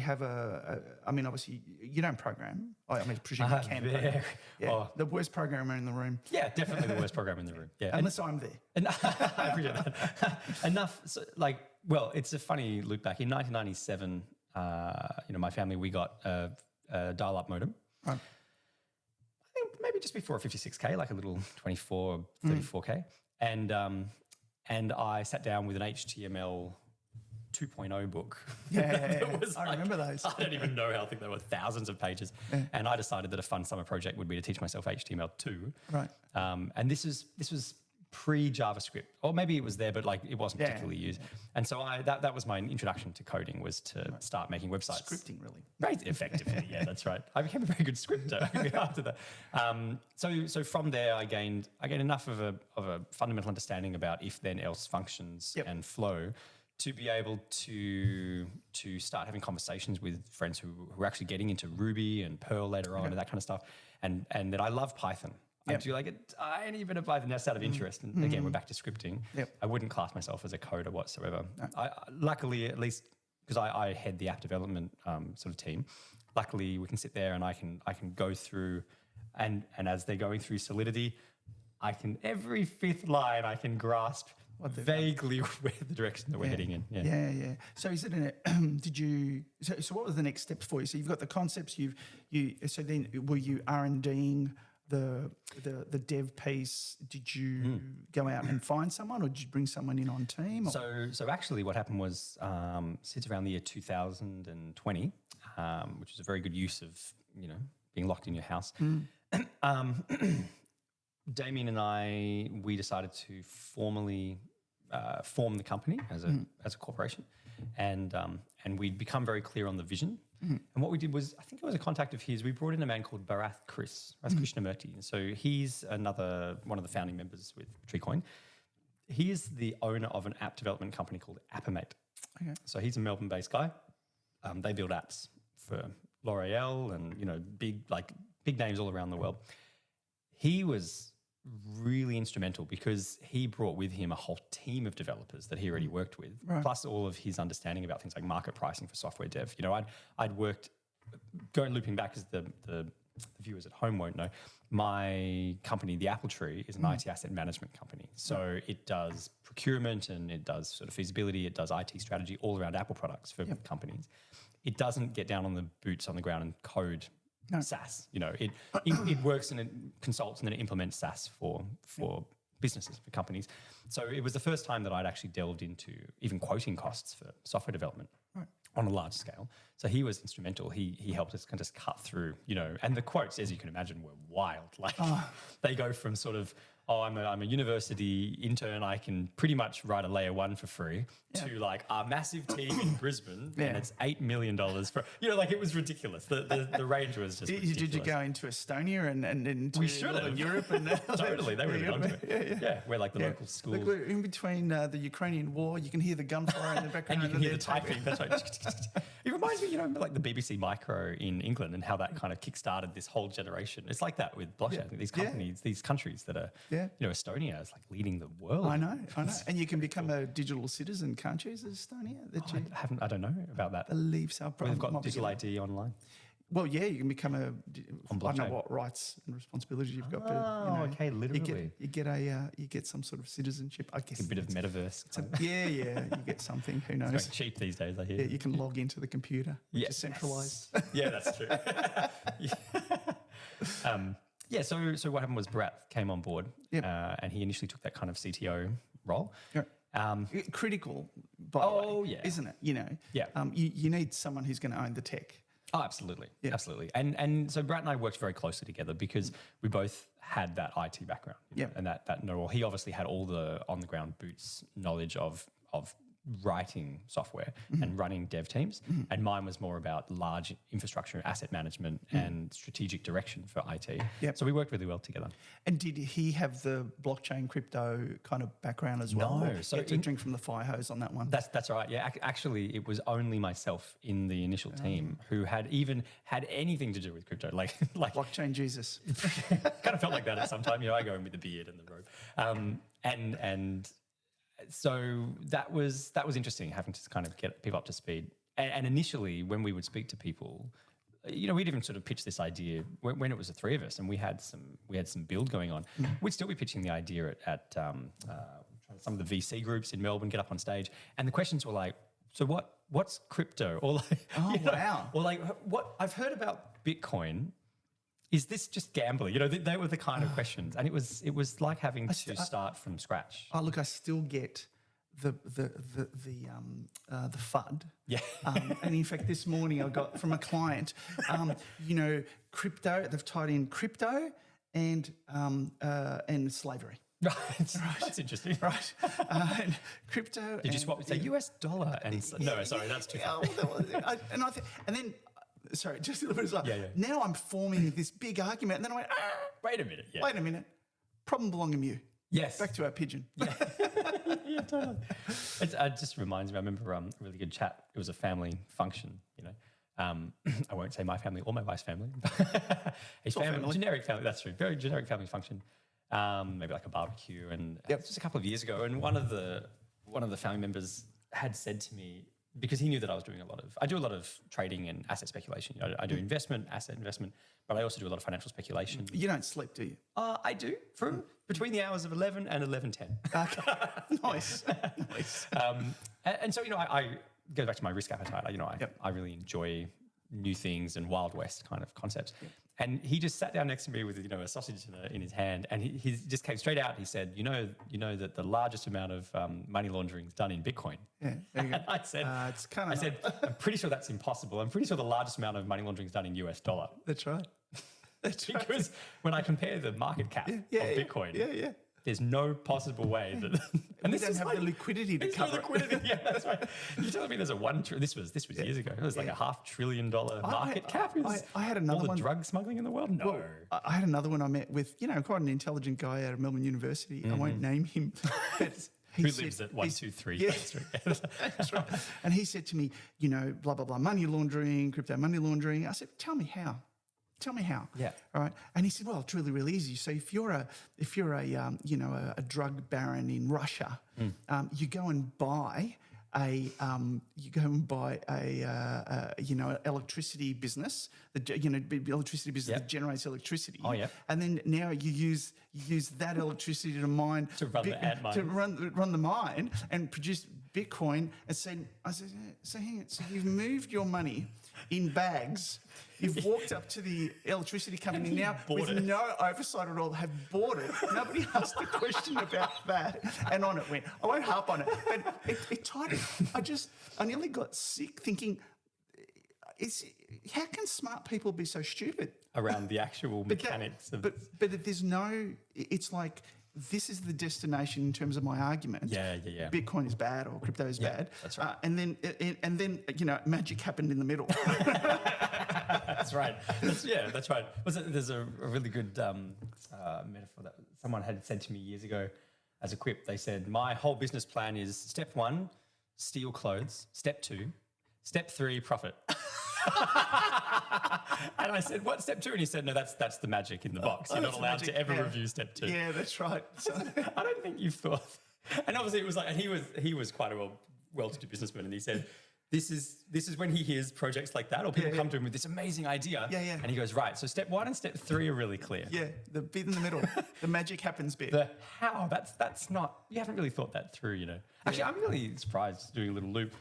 have I mean, obviously you don't program. I mean, presume you can. Program. The worst programmer in the room. Yeah, definitely the worst programmer in the room. Yeah, unless I'm there. And I appreciate that. Enough. So, it's a funny look back in 1997. My family, we got a dial-up modem. Right. I think maybe just before a 56K, like a little 24, 34K. And I sat down with an HTML 2.0 book. Yeah. I remember those. I don't even know how thick they were, thousands of pages. Yeah. And I decided that a fun summer project would be to teach myself HTML2. Right. And this was pre-JavaScript, or maybe it was there, but like it wasn't Yeah. particularly used. And so that was my introduction to coding, was to start making websites. Scripting, really. Right, effectively, yeah, that's right. I became a very good scripter after that. So from there, I gained enough of a fundamental understanding about if then else functions and flow to be able to start having conversations with friends who are actually getting into Ruby and Perl later on and that kind of stuff. And that I love Python. I do like a tiny bit of Python just out of interest. And again, we're back to scripting. Yep. I wouldn't class myself as a coder whatsoever. I luckily, at least because I head the app development sort of team, luckily we can sit there and I can go through and as they're going through Solidity, every fifth line I can grasp vaguely where the direction that we're heading in. Yeah. So is it so what was the next steps for you? So you've got the concepts, so then were you R&Ding the dev piece? Did you go out and find someone, or did you bring someone in on team? Or? So actually what happened was since around the year 2020, which is a very good use of, being locked in your house. Damien and we decided to formally form the company as a corporation, and we'd become very clear on the vision. And what we did was, I think it was a contact of his, we brought in a man called Bharath Krishnamurti. And so he's one of the founding members with TreeCoin. He is the owner of an app development company called Appimate. Okay. So he's a Melbourne-based guy. They build apps for L'Oreal and, big names all around the world. He was really instrumental because he brought with him a whole team of developers that he already worked with, plus all of his understanding about things like market pricing for software dev. I'd worked, looping back as the viewers at home won't know, my company, the Apple Tree, is an IT asset management company. So it does procurement and it does sort of feasibility, it does IT strategy all around Apple products for companies. It doesn't get down on the boots on the ground and code SaaS. It works and it consults and then it implements SaaS for businesses, for companies. So it was the first time that I'd actually delved into even quoting costs for software development on a large scale. So he was instrumental. He helped us kind of cut through, and the quotes, as you can imagine, were wild. They go from sort of, I'm a university intern, I can pretty much write a layer 1 for free, to like a massive team in Brisbane and it's $8 million for, it was ridiculous. The range was just ridiculous. Did you go into Estonia and into Europe? And totally, they would have gone to it. Yeah, where like the local schools. Look, we're in between the Ukrainian war, you can hear the gunfire in the background. And you can hear the typing. That's right. It reminds me, like the BBC Micro in England and how that kind of kick-started this whole generation. It's like that with blockchain. I think these companies, these countries that are, Estonia is like leading the world. I know. And you can become a digital citizen, can't you, as Estonia? I don't know about that. I believe so. They've got digital ID online. Well, yeah, you can become I don't know what rights and responsibilities you've got. Okay, literally. You get some sort of citizenship, I guess. A bit of metaverse. You get something, who knows. It's very cheap these days, I hear. Yeah, you can log into the computer, which is centralised. Yeah, that's true. So what happened was Bharat came on board and he initially took that kind of CTO role. Critical, by the way, isn't it? You need someone who's going to own the tech. Oh, absolutely. Yeah. Absolutely. And so Bharat and I worked very closely together because we both had that IT background and that know-all. He obviously had all the on-the-ground boots knowledge of writing software and running dev teams, and mine was more about large infrastructure, asset management and strategic direction for IT. So we worked really well together. And did he have the blockchain crypto kind of background as well? No. So to drink from the fire hose on that one? That's right. Yeah, actually it was only myself in the initial team who had even had anything to do with crypto. Like blockchain Jesus. Kind of felt like that at some time. I go in with the beard and the robe. And so that was interesting, having to kind of get people up to speed. And initially, when we would speak to people, we'd even sort of pitch this idea when it was the three of us, and we had some build going on. We'd still be pitching the idea at some of the VC groups in Melbourne, get up on stage, and the questions were like, "So what's crypto?" Or like, wow, or like, "What I've heard about Bitcoin." Is this just gambling? They were the kind of questions, and it was like having to start from scratch. Oh, look, I still get the FUD. Yeah. And in fact, this morning I got from a client, crypto. They've tied in crypto and slavery. Right. That's interesting. right? And crypto. Did you swap? Say US dollar and no, sorry, that's too far. And then, sorry, just a little bit as well. Yeah. Now I'm forming this big argument, and then I went, Wait a minute. Yeah. wait a minute, problem belonging to you. Yes. Back to our pigeon. Yeah, totally. It just reminds me. I remember a really good chat. It was a family function. I won't say my family or my wife's family. A family, generic family. That's true. Very generic family function. Maybe like a barbecue, and it was just a couple of years ago. And one of the family members had said to me, because he knew that I was doing I do a lot of trading and asset speculation. I do asset investment, but I also do a lot of financial speculation. You don't sleep, do you? I do from between the hours of 11 and 11:10. Okay. Nice. And so I go back to my risk appetite. I really enjoy new things and Wild West kind of concepts. Yep. And he just sat down next to me with a sausage in his hand, and he just came straight out. He said, "You know that the largest amount of money laundering is done in Bitcoin." Yeah, there you go. I said, "I'm pretty sure that's impossible. I'm pretty sure the largest amount of money laundering is done in US dollar." That's right. Because when I compare the market cap of Bitcoin, there's no possible way that. And we don't have the liquidity to cover it. Yeah, that's right. You're telling me there's this was years ago. It was like a $500 billion market cap. I had another all the one. drug smoggling in the world. No, well, I had another one I met with quite an intelligent guy out of Melbourne University. I won't name him, but who lives at 123. Yeah, that's right. And he said to me, blah blah blah, money laundering, crypto money laundering. I said, tell me how. Yeah. All right. And he said, well, it's really, really easy. So if you're a drug baron in Russia, you go and buy electricity business, electricity business that generates electricity. Oh yeah. And then now you use that electricity to mine to run the mine and produce Bitcoin. And so hang on. So you've moved your money in bags. You've walked up to the electricity company now with no oversight at all, have bought it. Nobody asked a question about that. And on it went. I won't harp on it. But it tightened. I nearly got sick thinking, how can smart people be so stupid? Around the actual mechanics of... But there's no... It's like... This is the destination in terms of my argument. Yeah. Bitcoin is bad or crypto is bad. That's right. And then magic happened in the middle. That's right. That's right. There's a really good metaphor that someone had said to me years ago as a quip. They said, my whole business plan is step 1, steal clothes. Step 2, step 3, profit. And I said, "What's step 2?" And he said, "No, that's the magic in the box. You're not allowed to ever review step 2." Yeah, that's right. So. I don't think you've thought. And obviously, it was like, and he was quite a well-to-do businessman, and he said, "This is when he hears projects like that, or people come to him with this amazing idea." Yeah. And he goes, "Right, so step 1 and step 3 are really clear." Yeah, the bit in the middle, the magic happens bit. The how, that's not. You haven't really thought that through, Actually, I'm really surprised doing a little loop.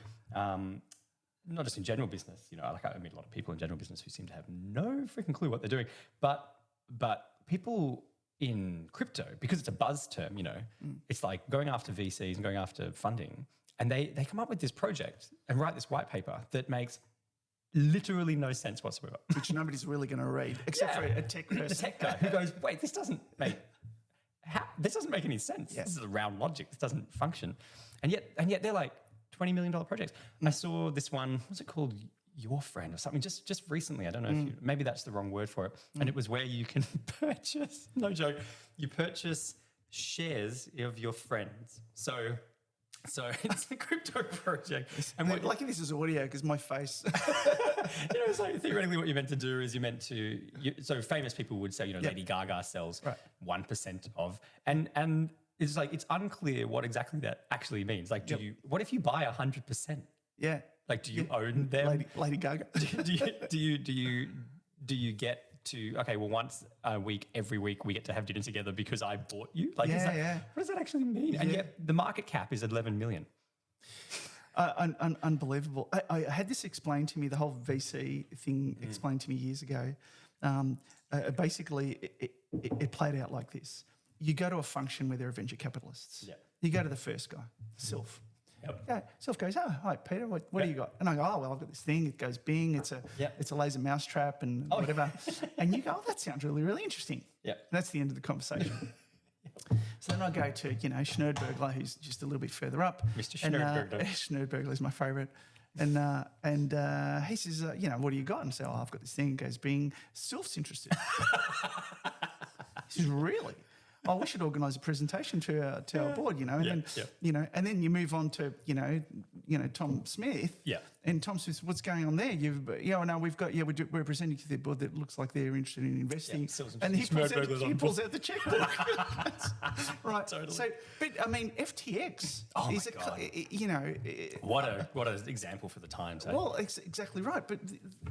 Not just in general business, I meet a lot of people in general business who seem to have no freaking clue what they're doing. But people in crypto, because it's a buzz term, it's like going after VCs and going after funding, and they come up with this project and write this white paper that makes literally no sense whatsoever. Which nobody's really going to read, except for a tech person. The tech guy who goes, wait, this doesn't make any sense. Yeah. This is a round logic. This doesn't function. And yet they're like, $20 million projects. I saw this one, what's it called? Your Friend or something, just recently. I don't know if maybe that's the wrong word for it. And it was where you can purchase, no joke, you purchase shares of your friends. So it's a crypto project. And lucky this is audio because my face. It's like theoretically what you're meant to do is so famous people would say, Lady Gaga sells 1% of, and it's like, it's unclear what exactly that actually means. Like, what if you buy 100%? Yeah. Like, do you own them? Lady Gaga. do you get to, okay, well, once a week, every week we get to have dinner together because I bought you? Like, what does that actually mean? And yet the market cap is 11 million. Unbelievable. I had this explained to me, the whole VC thing explained to me years ago. Basically, it played out like this. You go to a function where there are venture capitalists. Yeah. You go to the first guy, Sylph. Yep. Yeah, Sylph goes, "Oh, hi, Peter, what do you got?" And I go, "Oh, well, I've got this thing. It goes bing. It's a laser mousetrap and whatever." And you go, "Oh, that sounds really, really interesting." Yeah. And that's the end of the conversation. So then I go to, Schnerdbergler, who's just a little bit further up. Mr. Schnerdbergler. Schnerdbergler is my favourite. And he says, what do you got? And I say, I've got this thing. He goes, being Sylph's interested. He says, really? Oh, we should organise a presentation to our board, and and then you move on to, Tom Smith. Yeah. And Tom Smith, what's going on there? We're presenting to their board that looks like they're interested in investing. Yeah, and he pulls out the checkbook. Right. Totally. So, but I mean, FTX is what an example for the times. Hey? Well, exactly right. But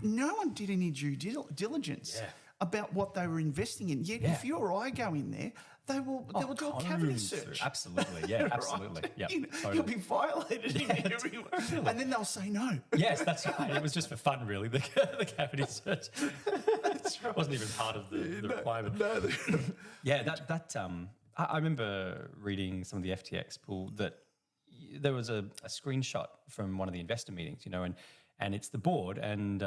no one did any due diligence about what they were investing in. Yet, if you or I go in there, they will do a cavity search. Absolutely, yeah, absolutely. Right? Yeah, totally. You'll be violated in every way. And then they'll say no. Yes, that's right. It was just for fun, really, the cavity search. That's right. Wasn't even part of the requirement. No. Yeah, I remember reading some of the FTX pool that there was a screenshot from one of the investor meetings, and it's the board and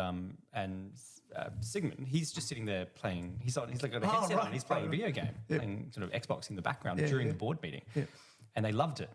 Sigmund, he's just sitting there playing. He's got a headset on. He's playing a video game, playing sort of Xbox in the background during the board meeting, and they loved it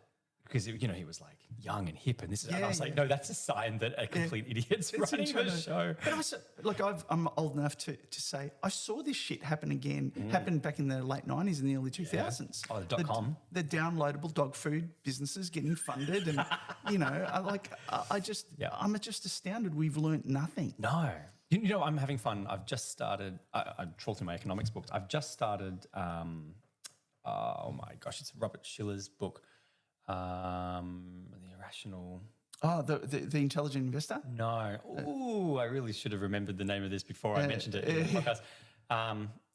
because he was like young and hip, and this is. and I was like, no, that's a sign that a complete idiot's running the show. But I'm old enough to say I saw this shit happen again. Happened back in the late 90s and the early 2000s. Oh, the .com, the downloadable dog food businesses getting funded, and I'm just astounded. We've learnt nothing. No. I'm having fun. I've just started, I trawl through my economics books. I've just started, oh my gosh, it's Robert Schiller's book, The Irrational. Oh, the Intelligent Investor? No. Ooh, I really should have remembered the name of this before I mentioned it in the podcast.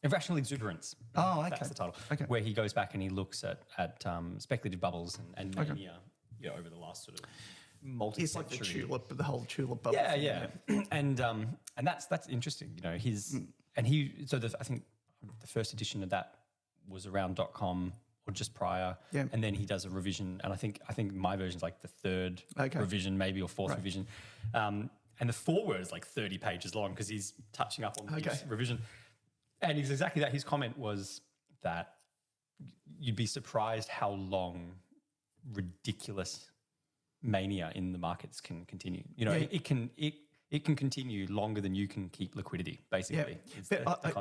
Irrational Exuberance. Oh, okay. That's the title. Okay. Where he goes back and he looks at speculative bubbles and mania, over the last sort of It's like the whole tulip bubble. Yeah. And that's interesting. I think the first edition of that was around .com or just prior. Yeah. And then he does a revision, and I think my version is like the third revision, maybe, or fourth revision. And the foreword is like 30 pages long because he's touching up on each revision. And he's exactly that. His comment was that you'd be surprised how long ridiculous mania in the markets can continue. It can continue longer than you can keep liquidity, basically. Yeah. But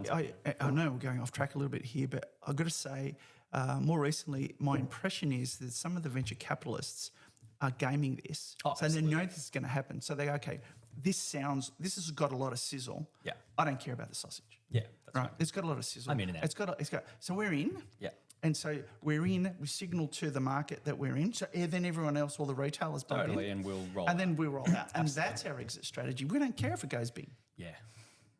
I know we're going off track a little bit here, but I've got to say, more recently, my impression is that some of the venture capitalists are gaming this. So absolutely. They know this is going to happen. So they go, okay, this has got a lot of sizzle. Yeah. I don't care about the sausage. Yeah, that's right. It's got a lot of sizzle. I'm in and out. So we're in. Yeah. And so we're in, we signal to the market that we're in. So then everyone else, all the retailers bump in. And we'll roll out. And then we'll roll out. And that's our exit strategy. We don't care if it goes big. Yeah.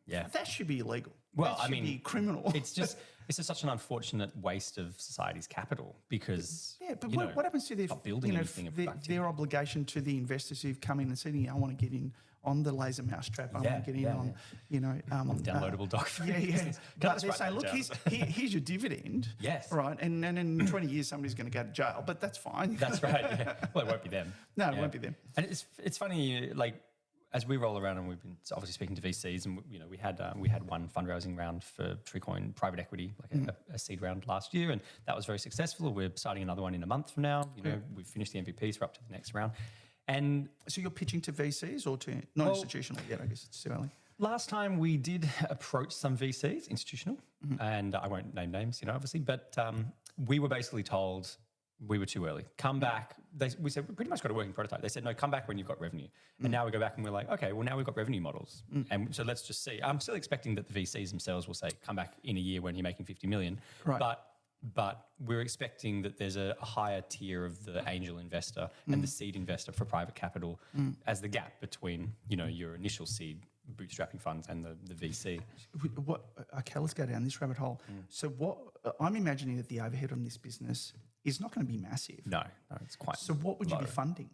That should be illegal. Well, that should be criminal. It's just such an unfortunate waste of society's capital because what happens to their obligation to the investors who've come in and said, I want to get in on the laser mousetrap. I want to get in on, on downloadable dog food. Yeah. But they're saying, look, here's your dividend. Yes. Right. And in 20 years, somebody's going to go to jail, but that's fine. That's right. Yeah. Well, it won't be them. No, it won't be them. And it's funny, as we roll around, and we've been obviously speaking to VCs, and we had one fundraising round for Treecoin private equity, a seed round last year, and that was very successful. We're starting another one in a month from now. We've finished the MVP, so we're up to the next round. And so you're pitching to VCs or to non-institutional yet? I guess it's too early. Last time we did approach some VCs, institutional, and I won't name names, obviously, but we were basically told we were too early. Come back. We said, we pretty much got a working prototype. They said, no, come back when you've got revenue. And now we go back and we're like, okay, well, now we've got revenue models. And so let's just see. I'm still expecting that the VCs themselves will say, come back in a year when you're making 50 million. Right. But we're expecting that there's a higher tier of the angel investor and the seed investor for private capital as the gap between, your initial seed bootstrapping funds and the VC. Okay, let's go down this rabbit hole. So what I'm imagining that the overhead on this business is not going to be massive. No, it's quite. So what would you be funding?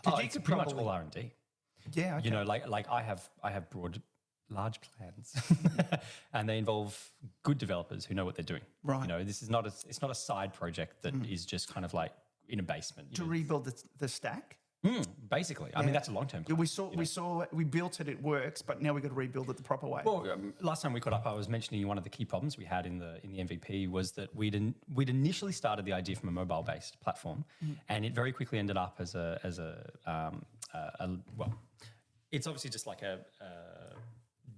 It's pretty much all R&D. Yeah, okay. Like I have broad, large plans, and they involve good developers who know what they're doing. Right. This is not it's not a side project that is just kind of like in a basement. To rebuild the stack. Basically, I mean, that's a long-term Yeah, plan. we built it, it works, but now we've got to rebuild it the proper way. Well, last time we caught up, I was mentioning one of the key problems we had in the MVP was that we'd initially started the idea from a mobile-based platform, and it very quickly ended up as well, it's obviously just like a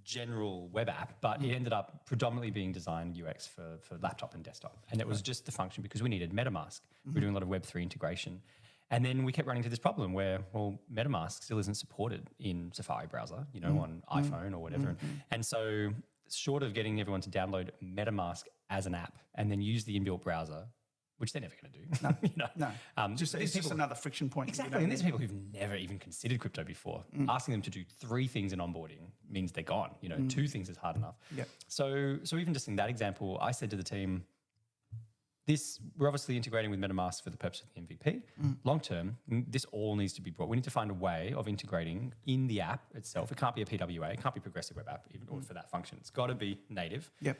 general web app, but it ended up predominantly being designed UX for laptop and desktop, and it was just the function because we needed MetaMask. We're doing a lot of Web3 integration. And then we kept running into this problem where, well, MetaMask still isn't supported in Safari browser, on iPhone or whatever. And so short of getting everyone to download MetaMask as an app and then use the inbuilt browser, which they're never going to do. No. It's just another friction point. Exactly. And there's people who've never even considered crypto before. Asking them to do 3 things in onboarding means they're gone. 2 things is hard enough. Yeah. So even just in that example, I said to the team, we're obviously integrating with MetaMask for the purpose of the MVP. Long term, this all needs to be brought. We need to find a way of integrating in the app itself. It can't be a PWA. It can't be a progressive web app even for that function. It's got to be native. Yep.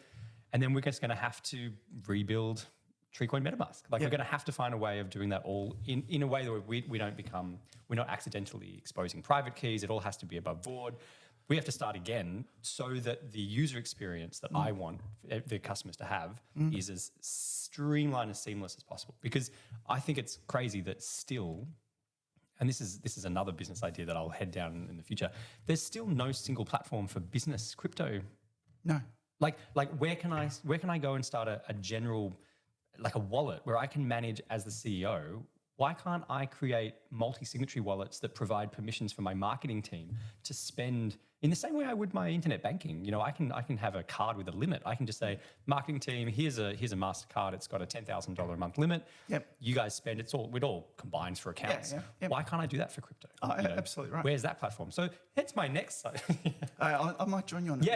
And then we're just going to have to rebuild Treecoin MetaMask. We're going to have to find a way of doing that all in a way that we're not accidentally exposing private keys. It all has to be above board. We have to start again so that the user experience that I want the customers to have is as streamlined, as seamless as possible. Because I think it's crazy that still, and this is another business idea that I'll head down in the future, there's still no single platform for business crypto. No. Like where can I go and start a general, like a wallet where I can manage as the CEO? Why can't I create multi-signatory wallets that provide permissions for my marketing team to spend in the same way I would my internet banking? I can have a card with a limit. I can just say, marketing team, here's a MasterCard. It's got a $10,000 a month limit. Yep. You guys spend it all combines for accounts. Yep. Why can't I do that for crypto? Absolutely right. Where's that platform? So hence my next. I might join you on that.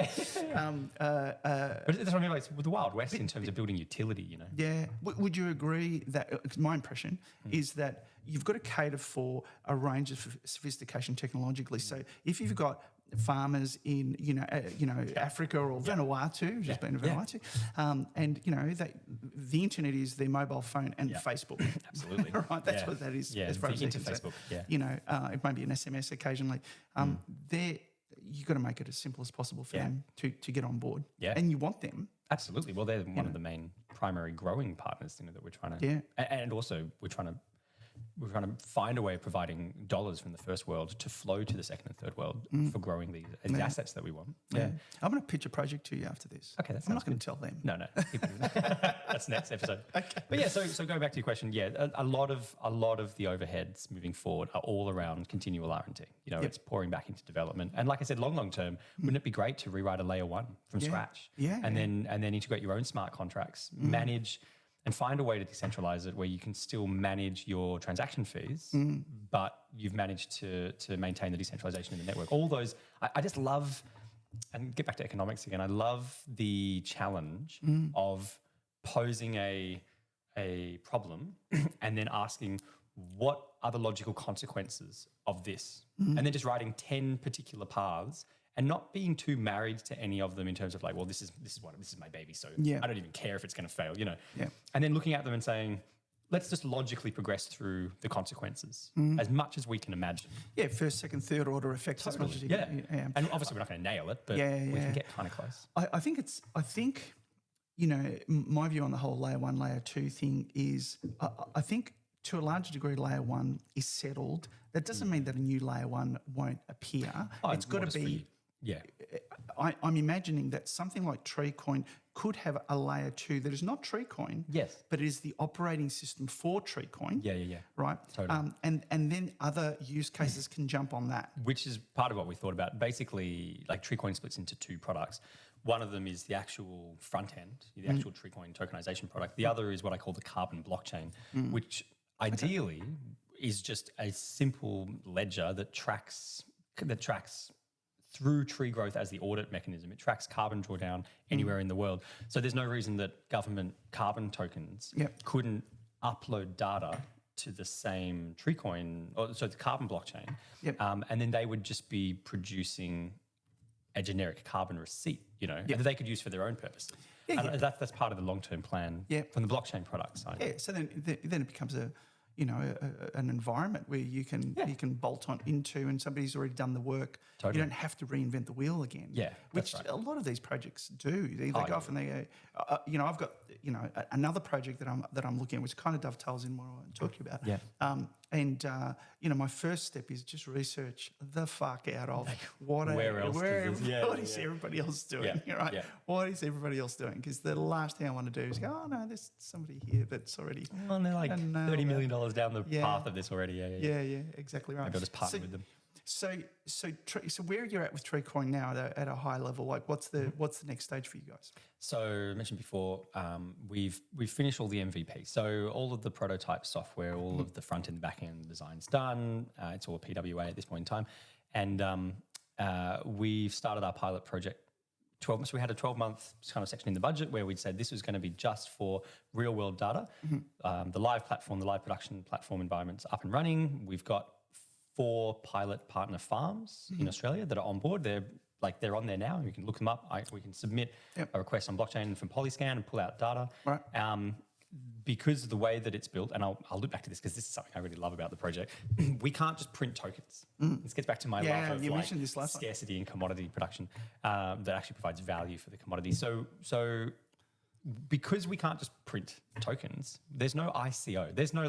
Yeah. But that's what I mean. Like with the Wild West in terms of building utility. Yeah. Would you agree that my impression is that you've got to cater for a range of sophistication technologically. So if you've got farmers in Africa or Vanuatu, just been to Vanuatu, and the internet is their mobile phone and Facebook. Absolutely, right. That's what that is. Yeah, as far as into Facebook. It might be an SMS occasionally. You've got to make it as simple as possible for them to get on board. Yeah, and you want them. Absolutely. Well, they're one of the main primary growing partners that we're trying to. Yeah, and also we're trying to find a way of providing dollars from the first world to flow to the second and third world for growing these assets that we want. Yeah. I'm going to pitch a project to you after this. Okay, I'm not going to tell them. No. That's next episode. Okay. But yeah, so going back to your question, a lot of the overheads moving forward are all around continual R&D. It's pouring back into development. And like I said, long term, wouldn't it be great to rewrite a layer 1 from scratch? Yeah. And then integrate your own smart contracts, manage and find a way to decentralize it where you can still manage your transaction fees, but you've managed to maintain the decentralization in the network. All those, I just love, and get back to economics again, I love the challenge of posing a problem and then asking what are the logical consequences of this? And then just writing 10 particular paths and not being too married to any of them in terms of like, well, this is my baby, so I don't even care if it's going to fail, Yeah. And then looking at them and saying, let's just logically progress through the consequences as much as we can imagine. Yeah, first, second, third order effects as much as you can. Yeah. And obviously we're not going to nail it, but we can get kind of close. I think my view on the whole layer 1, layer 2 thing is I think to a large degree layer 1 is settled. That doesn't mean that a new layer 1 won't appear. It's got to be. Yeah, I'm imagining that something like Treecoin could have a layer 2 that is not Treecoin. Yes, but it is the operating system for Treecoin. Yeah. Right. Totally. And then other use cases can jump on that. Which is part of what we thought about. Basically, like Treecoin splits into 2 products. One of them is the actual front end, the actual Treecoin tokenization product. The other is what I call the carbon blockchain, which ideally is just a simple ledger that tracks through tree growth as the audit mechanism. It tracks carbon drawdown anywhere in the world. So there's no reason that government carbon tokens couldn't upload data to the same Treecoin, so the carbon blockchain. And then they would just be producing a generic carbon receipt, that they could use for their own purposes. That's part of the long-term plan from the blockchain product side. Yeah, so then it becomes an environment where you can bolt on into, and somebody's already done the work. Totally. You don't have to reinvent the wheel again. Yeah, which that's right. a lot of these projects do. They go off and they go. I've got another project that I'm looking at, which kind of dovetails in what I want to talk to you about. Yeah. My first step is just research the fuck out of everybody else doing. Yeah, Right? yeah. What is everybody else doing? Because the last thing I want to do is go, oh no, there's somebody here that's already. Well, and they're like $30 million down the path of this already. Yeah, exactly right. Maybe I'll just partner with them. So where you're at with TreeCoin now at a high level, like what's the next stage for you guys? So I mentioned before, we've finished all the MVP. So all of the prototype software, all of the front end, back end design's done. It's all PWA at this point in time, and we've started our pilot project. 12 months. So we had a 12-month kind of section in the budget where we'd said this was going to be just for real-world data. The live platform, the live production platform environment's up and running. We've got 4 pilot partner farms in Australia that are on board. They're on there now. You can look them up. We can submit a request on blockchain from Polyscan and pull out data. Right. Because of the way that it's built, and I'll look back to this because this is something I really love about the project. We can't just print tokens. This gets back to my love of mentioned this last scarcity and commodity production that actually provides value for the commodity. So because we can't just print tokens, there's no ICO. There's no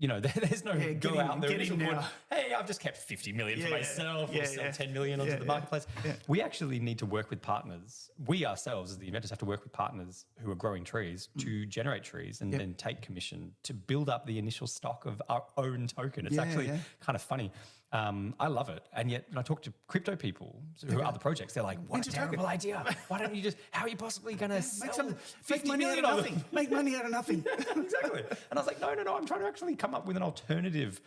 there's no go out there and report, hey, I've just kept 50 million for myself or sell 10 million onto the marketplace. Yeah. We actually need to work with partners. We ourselves as the inventors have to work with partners who are growing trees to generate trees and then take commission to build up the initial stock of our own token. It's actually kind of funny. I love it. And yet when I talk to crypto people who are other projects, they're like, what a terrible idea. Why don't you just, how are you possibly going to make money out of nothing? Make money out of nothing. Exactly. And I was like, no, I'm trying to actually come up with an alternative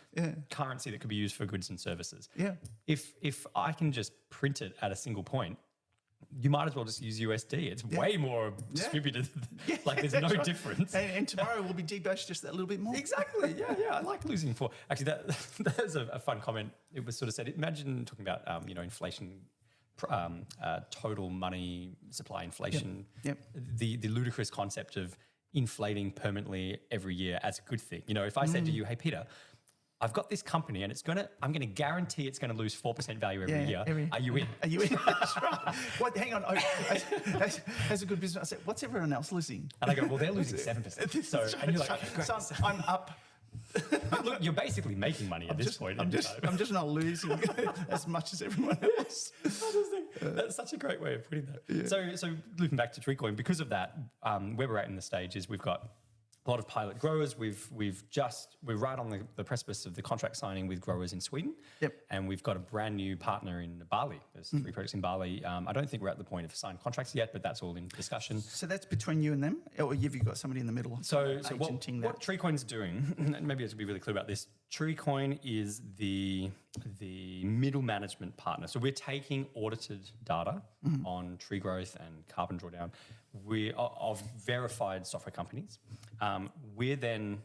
currency that could be used for goods and services. Yeah. If I can just print it at a single point, you might as well just use USD. It's way more distributed. Like there's no difference. And tomorrow will be debashed just that little bit more. Exactly. Yeah. I like losing for. Actually, that's a fun comment. It was sort of said. Imagine talking about inflation, total money supply inflation. Yep. The ludicrous concept of inflating permanently every year as a good thing. If I said to you, hey Peter, I've got this company and I'm going to guarantee it's going to lose 4% value every year. Are you in? Are you in? That's right. Hang on. As a good business, I said, what's everyone else losing? And I go, well, they're losing 7%. So, and you're like, great. So I'm up. Look, you're basically making money at this point. I'm just not losing as much as everyone else. That's such a great way of putting that. Yeah. So looping back to TreeCoin, because of that, where we're at in the stage is we've got a lot of pilot growers. We're right on the precipice of the contract signing with growers in Sweden. Yep. And we've got a brand new partner in Bali. There's 3 projects in Bali. I don't think we're at the point of signed contracts yet, but that's all in discussion. So that's between you and them, or have you got somebody in the middle? So what TreeCoin's doing, and maybe I should be really clear about this, TreeCoin is the middle management partner. So we're taking audited data on tree growth and carbon drawdown of verified software companies. We're then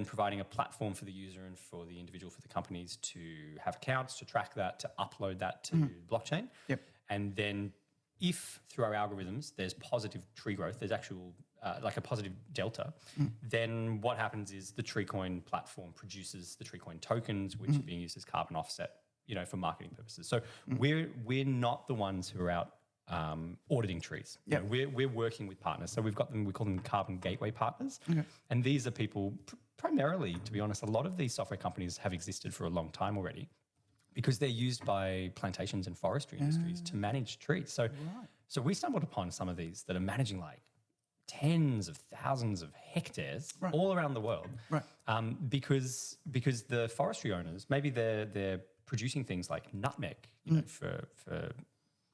providing a platform for the user and for the individual, for the companies to have accounts, to track that, to upload that to blockchain. Yep. And then if through our algorithms there's positive tree growth, there's actual like a positive delta, then what happens is the TreeCoin platform produces the TreeCoin tokens, which are being used as carbon offset, for marketing purposes. So we're not the ones who are out auditing trees. Yep. We're working with partners. So we've got them, we call them carbon gateway partners. Okay. And these are people, primarily, to be honest, a lot of these software companies have existed for a long time already because they're used by plantations and forestry industries to manage trees. So we stumbled upon some of these that are managing like tens of thousands of hectares all around the world. Right. Because the forestry owners, maybe they're producing things like nutmeg, for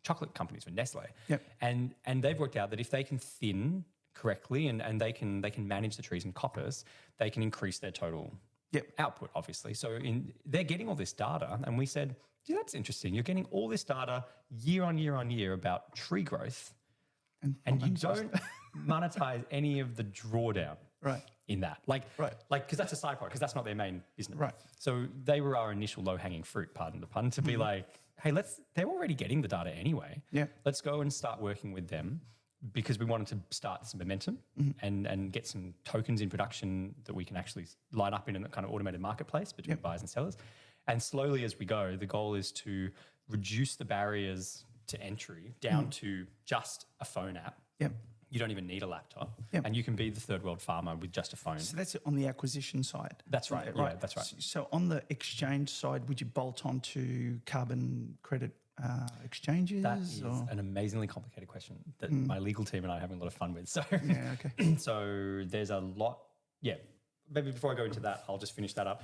chocolate companies, for Nestle. Yep. And they've worked out that if they can thin correctly and they can manage the trees in coppice, they can increase their total output, obviously. So they're getting all this data, and we said, gee, that's interesting. You're getting all this data year on year on year about tree growth, and you don't monetize any of the drawdown in that. Because that's a side product, because that's not their main business. Right. So they were our initial low-hanging fruit, pardon the pun, to be like, hey, they're already getting the data anyway. Yeah. Let's go and start working with them because we wanted to start some momentum and get some tokens in production that we can actually line up in a kind of automated marketplace between buyers and sellers. And slowly as we go, the goal is to reduce the barriers to entry down to just a phone app. Yep. You don't even need a laptop, and you can be the third world farmer with just a phone. So that's on the acquisition side. That's right. Right. Yeah, that's right. So on the exchange side, would you bolt on to carbon credit exchanges? That is an amazingly complicated question that my legal team and I are having a lot of fun with. So, Yeah, okay. so there's a lot. Yeah, maybe before I go into that, I'll just finish that up.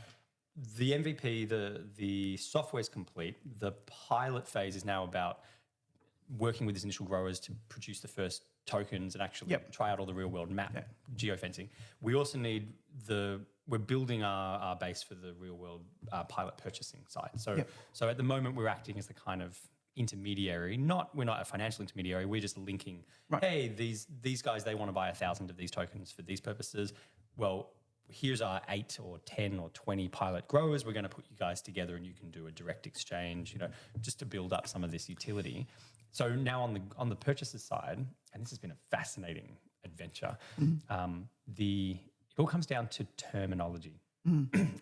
The MVP, the software is complete. The pilot phase is now about working with these initial growers to produce the first tokens and actually try out all the real world map geofencing. We also need we're building our base for the real world pilot purchasing side. So at the moment we're acting as the kind of intermediary. We're not a financial intermediary. We're just linking. Right. Hey, these guys, they want to buy 1,000 of these tokens for these purposes. Well, here's our 8 or 10 or 20 pilot growers. We're going to put you guys together and you can do a direct exchange, just to build up some of this utility. So now on the purchaser side, and this has been a fascinating adventure, it all comes down to terminology.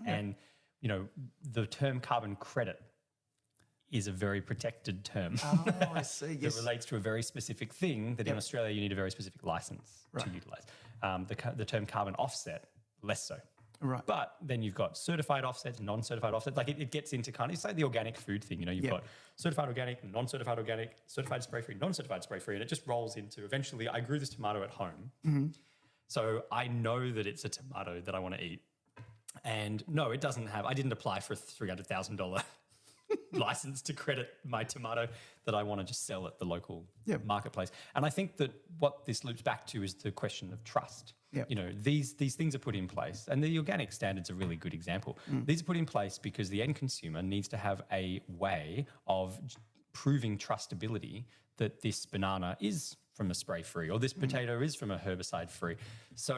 And, the term carbon credit is a very protected term. Oh, I see. Yes. That relates to a very specific thing that in Australia you need a very specific license to utilise. The term carbon offset, less so. Right. But then you've got certified offsets, non-certified offsets. Like it gets into kind of, it's like the organic food thing. You've got certified organic, non-certified organic, certified spray-free, non-certified spray-free. And it just rolls into, eventually, I grew this tomato at home. So I know that it's a tomato that I want to eat. And no, it doesn't have, I didn't apply for a $300,000 license to credit my tomato that I want to just sell at the local marketplace. And I think that what this loops back to is the question of trust. These things are put in place, and the organic standards are a really good example. These are put in place because the end consumer needs to have a way of proving trustability that this banana is from a spray-free or this potato is from a herbicide-free. So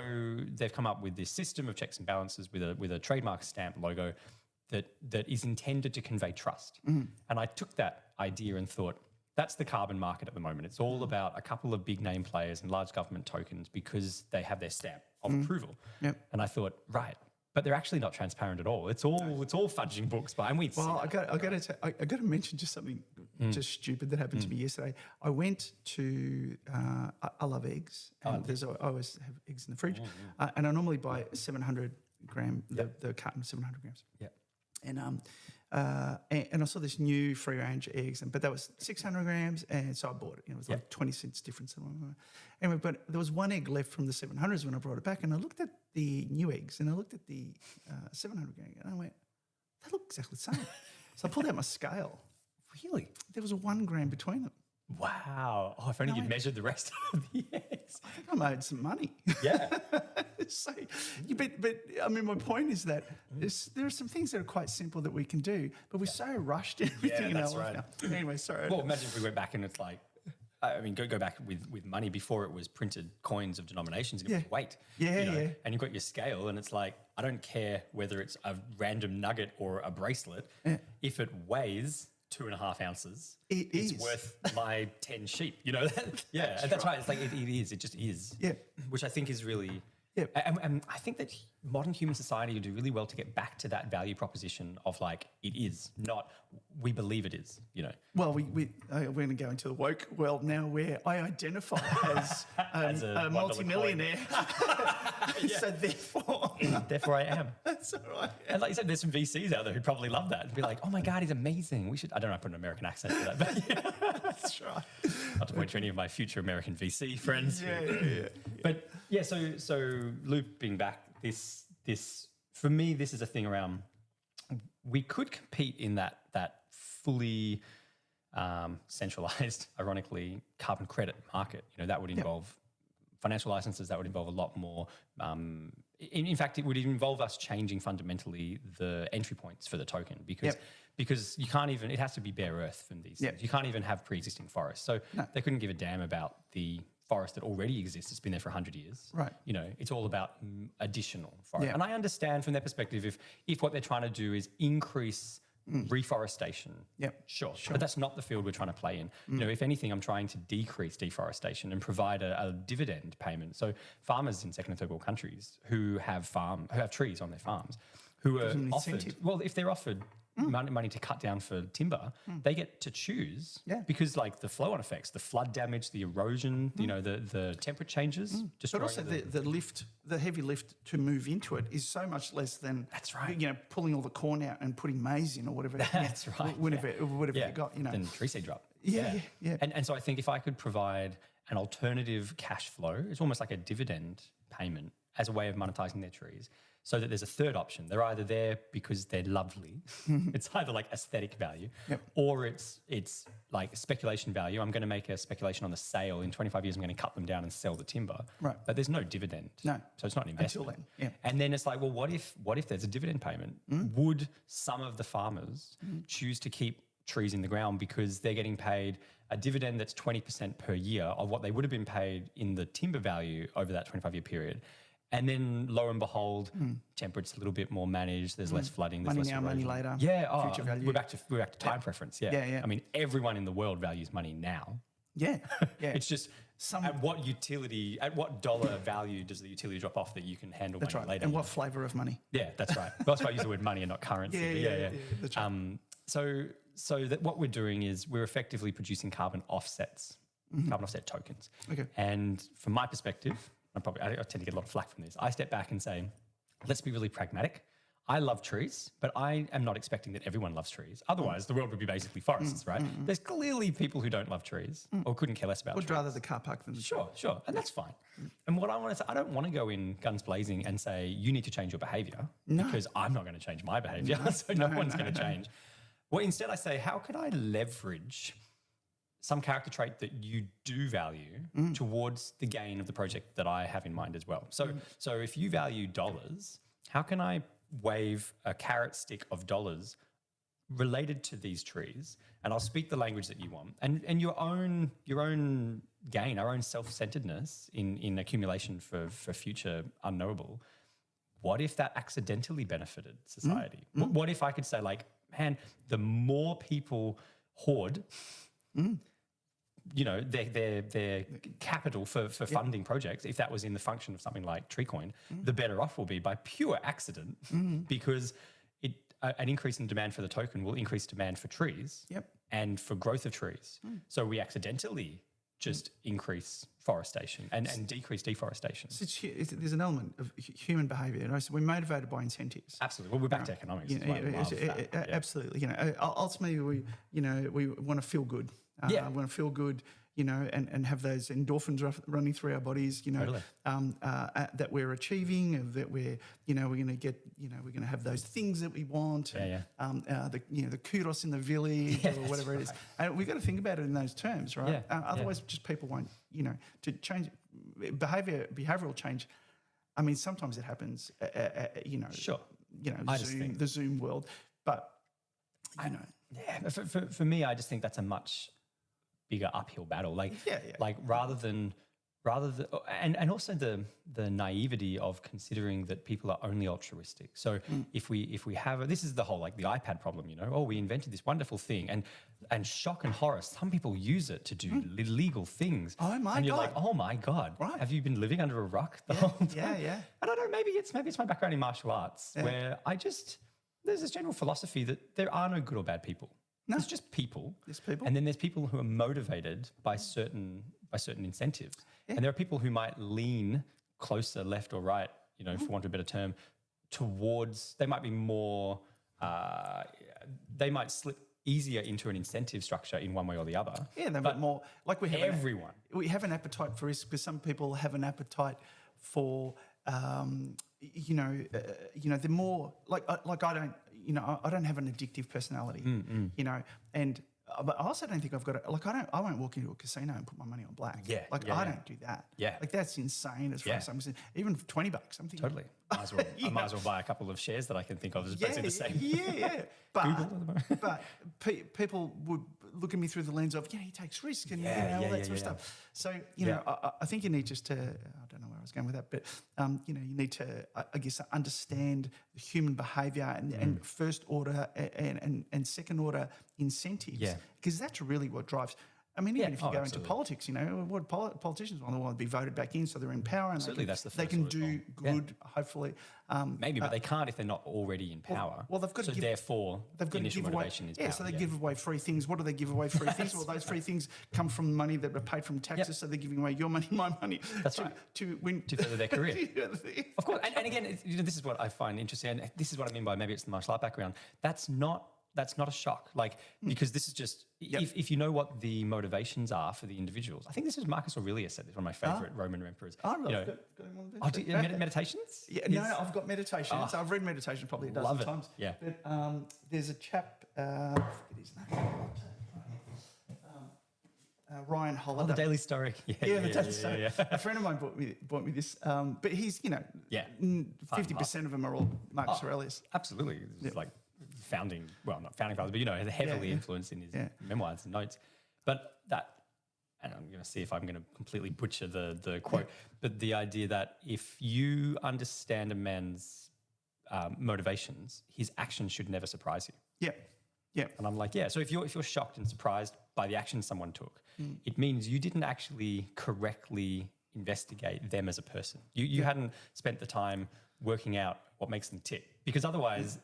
they've come up with this system of checks and balances with a trademark stamp logo that is intended to convey trust. And I took that idea and thought, that's the carbon market at the moment. It's all about a couple of big name players and large government tokens because they have their stamp of approval. And I thought, right, but they're actually not transparent at all. It's all fudging books. And we I got to mention just something just stupid that happened to me yesterday. I went to I love eggs, and I always have eggs in the fridge, and I normally buy 700 gram the carton 700 grams. And I saw this new free range eggs, but that was 600 grams, and so I bought it. It was like 20 cents difference. Anyway, but there was one egg left from the 700s when I brought it back, and I looked at the new eggs, and I looked at the 700 gram, and I went, they look exactly the same. So I pulled out my scale. Really? There was a 1 gram between them. Wow. Oh, if only you'd measured the rest of the eggs. I think I made some money. Yeah. So, but I mean, my point is that there are some things that are quite simple that we can do, but we're so rushed in everything in our life now. Anyway, sorry. Well, imagine if we went back and it's like, I mean, go back with money before it was printed coins of denominations and it was weight. And you've got your scale and it's like, I don't care whether it's a random nugget or a bracelet. If it weighs 2.5 ounces, it's worth my 10 sheep. That's right. It's like it is. It just is. Yeah. Which I think is really. Yeah. And I think that modern human society would do really well to get back to that value proposition of like it is, not we believe it is. Well, we're going to go into the woke world now, where I identify as a multimillionaire. So therefore I am. That's all right. And like you said, there's some VCs out there who'd probably love that and be like, oh my God, he's amazing. We should, I don't know, I put an American accent to that, but that's right. Not to point to any of my future American VC friends. But yeah, so looping back, this for me, this is a thing around, we could compete in that fully centralized, ironically, carbon credit market. That would involve financial licenses, that would involve a lot more. In fact, it would involve us changing fundamentally the entry points for the token because you can't even, it has to be bare earth from these things. You can't even have pre-existing forests. So they couldn't give a damn about the forest that already exists. It's been there for 100 years. Right. It's all about additional forest. And I understand from their perspective, if what they're trying to do is increase reforestation. Yep. Sure. But that's not the field we're trying to play in. You know, if anything, I'm trying to decrease deforestation and provide a dividend payment. So farmers in second and third world countries who have trees on their farms, who are offered, well, if they're offered money to cut down for timber, they get to choose because like the flow-on effects, the flood damage, the erosion, you know, the temperature changes. But also the heavy lift to move into it is so much less than you know, pulling all the corn out and putting maize in or whatever. That's right. Whatever you got, you know. Then tree seed drop. Yeah. And so I think if I could provide an alternative cash flow, it's almost like a dividend payment as a way of monetizing their trees, so that there's a third option. They're either there because they're lovely. It's either like aesthetic value or it's like speculation value. I'm going to make a speculation on the sale. In 25 years, I'm going to cut them down and sell the timber. Right. But there's no dividend. No. So it's not an investment. Until then, And then it's like, well, what if there's a dividend payment? Would some of the farmers choose to keep trees in the ground because they're getting paid a dividend that's 20% per year of what they would have been paid in the timber value over that 25-year period? And then, lo and behold, temperature's a little bit more managed. There's less flooding. There's money less now, erosion. money later. Yeah, future value. We're back to time preference. Yeah. I mean, everyone in the world values money now. Yeah. It's just at what dollar value does the utility drop off that you can handle money later? And what flavour of money? Yeah, that's right. That's why I use the word money and not currency. Yeah. That's right. So that what we're doing is we're effectively producing carbon offsets, carbon offset tokens. Okay. And from my perspective, I tend to get a lot of flack from this. I step back and say, let's be really pragmatic. I love trees, but I am not expecting that everyone loves trees. Otherwise, the world would be basically forests, right? There's clearly people who don't love trees or couldn't care less about trees. Would rather the car park than the tree. Sure. And that's fine. And what I want to say, I don't want to go in guns blazing and say, you need to change your behavior because I'm not going to change my behavior. So no one's going to change. Well, instead I say, how can I leverage some character trait that you do value towards the gain of the project that I have in mind as well? So if you value dollars, how can I wave a carrot stick of dollars related to these trees? And I'll speak the language that you want. And your own gain, our own self-centeredness in accumulation for future unknowable, what if that accidentally benefited society? What if I could say, like, man, the more people hoard you know, their capital for funding projects, if that was in the function of something like TreeCoin, the better off we'll be by pure accident because an increase in demand for the token will increase demand for trees and for growth of trees. So we accidentally just increase forestation and decrease deforestation. So there's an element of human behaviour. You know? So we're motivated by incentives. Absolutely. Well, we're back to economics. Absolutely. You know, ultimately we want to feel good. We want to feel good, you know, and have those endorphins running through our bodies, you know, that we're achieving, that we're going to get, we're going to have those things that we want. The kudos in the village or whatever it is. And we've got to think about it in those terms, right? Otherwise, just people won't, to change behavioural change. I mean, sometimes it happens, the Zoom world, but for me, I just think that's a much bigger uphill battle. Like rather than and also the naivety of considering that people are only altruistic. So if we have this is the whole like the iPad problem, we invented this wonderful thing and shock and horror, some people use it to do illegal things. Oh my God. And you're God. like, oh my God. Right. Have you been living under a rock the whole time? Yeah. And I don't know, maybe it's my background in martial arts where there's this general philosophy that there are no good or bad people. No. There's just people. There's people. And then there's people who are motivated by certain incentives. Yeah. And there are people who might lean closer left or right, for want of a better term, towards, they might be more, they might slip easier into an incentive structure in one way or the other. Yeah, they're more, like we have everyone. We have an appetite for risk because some people have an appetite for, they're more, like I don't, I don't have an addictive personality, and but I also don't think I've got I won't walk into a casino and put my money on black. I don't do that. Yeah. Like that's insane as far as I'm concerned. Even for $20, I'm thinking. Totally. I might as well buy a couple of shares that I can think of as basically the same. Yeah. But people would look at me through the lens of, he takes risk and all that sort of stuff. So, I think you need just to, I don't know where I was was going with that, but you know, you need to, I guess, understand the human behaviour and first order and second order incentives, because that's really what drives. I mean, even if you go into politics, you know, what politicians want to be voted back in, so they're in power, and they can do good, hopefully. Maybe, but they can't if they're not already in power. Well, they've got to give. Therefore, they've got the initial to give away. motivation is Yeah, power. so they give away free things. What do they give away free things? Well, those free things come from money that are paid from taxes. So they're giving away your money, my money. That's right. To win to further their career. Of course, and again, you know, this is what I find interesting, and this is what I mean by maybe it's the martial art background. That's not a shock, like, because this is just, if you know what the motivations are for the individuals. I think this is Marcus Aurelius said this, one of my favourite Roman emperors. Oh, really? You know, meditations? Yeah, no, I've got meditations. I've read meditation probably a dozen times. Yeah. But there's a chap, I forget his name. Ryan Holiday. Oh, the Daily Stoic. The Daily Stoic. A friend of mine bought me this, but he's, you know, 50% of them are all Marcus Aurelius. Absolutely. It's like not founding fathers, but, you know, heavily influenced in his memoirs and notes. But that, and I'm going to see if I'm going to completely butcher the quote, but the idea that if you understand a man's motivations, his actions should never surprise you. Yeah. And I'm like, so if you're shocked and surprised by the action someone took, it means you didn't actually correctly investigate them as a person. You hadn't spent the time working out what makes them tick, because otherwise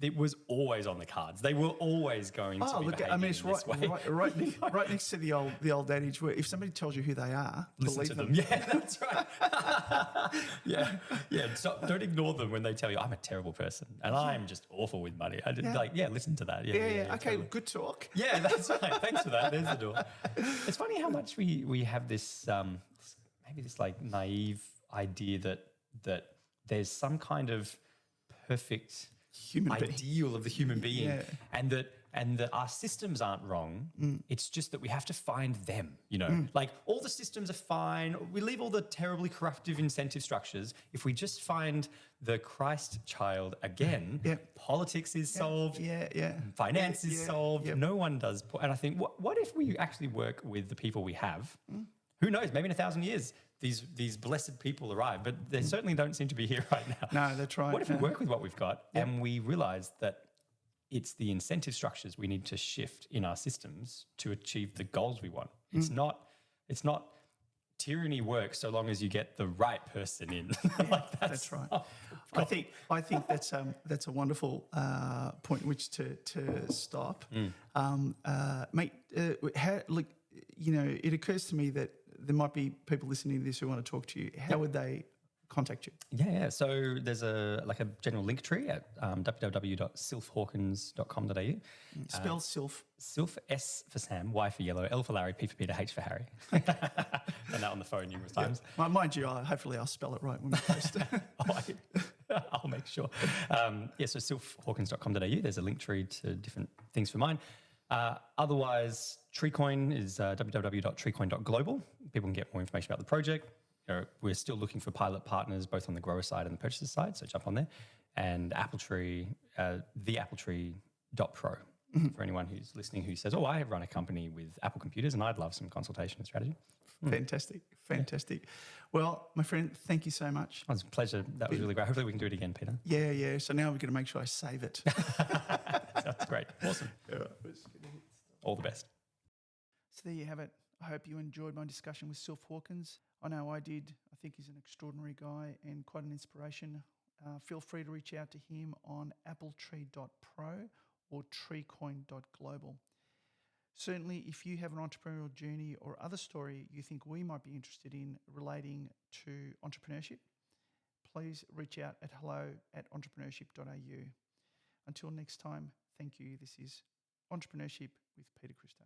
it was always on the cards. They were always going to be behaving it's in this way. right next to the old adage where if somebody tells you who they are, listen to them. Yeah, that's right. So don't ignore them when they tell you, I'm a terrible person and I'm just awful with money. Listen to that. Okay, totally. Good talk. Yeah, that's right. Thanks for that. There's the door. It's funny how much we have this maybe this like naive idea that there's some kind of perfect human ideal of the human being, and that our systems aren't wrong. It's just that we have to find them, you know. Like, all the systems are fine. We leave all the terribly corruptive incentive structures. If we just find the Christ child again, politics is solved, finance is solved. No one does. And I think, what if we actually work with the people we have? Who knows, maybe in 1,000 years, these blessed people arrive, but they certainly don't seem to be here right now. No, that's right. What if we work with what we've got and we realise that it's the incentive structures we need to shift in our systems to achieve the goals we want? It's not tyranny works so long as you get the right person in. That's right. I think that's a wonderful point in which to stop. Mate, you know, it occurs to me that there might be people listening to this who want to talk to you. How would they contact you? Yeah. So there's a general link tree at www.sylphhawkins.com.au. Spell Sylph. Sylph, S for Sam, Y for yellow, L for Larry, P for Peter, H for Harry. Done that on the phone numerous times. Mind you, hopefully I'll spell it right when we post it. I'll make sure. So sylphhawkins.com.au. There's a link tree to different things for mine. Otherwise, Treecoin is www.treecoin.global. People can get more information about the project. We're still looking for pilot partners, both on the grower side and the purchaser side, so jump on there. And Appletree, theappletree.pro, for anyone who's listening who says, I run a company with Apple computers and I'd love some consultation and strategy. Fantastic. Well, my friend, thank you so much. It was a pleasure. That was really great. Hopefully we can do it again, Peter. Yeah. So now we're going to make sure I save it. That's great. Awesome. All the best. So there you have it. I hope you enjoyed my discussion with Sylph Hawkins. I know I did. I think he's an extraordinary guy and quite an inspiration. Feel free to reach out to him on appletree.pro or treecoin.global. Certainly, if you have an entrepreneurial journey or other story you think we might be interested in relating to entrepreneurship, please reach out at hello@entrepreneurship.au. Until next time, thank you. This is Entrepreneurship with Peter Christo.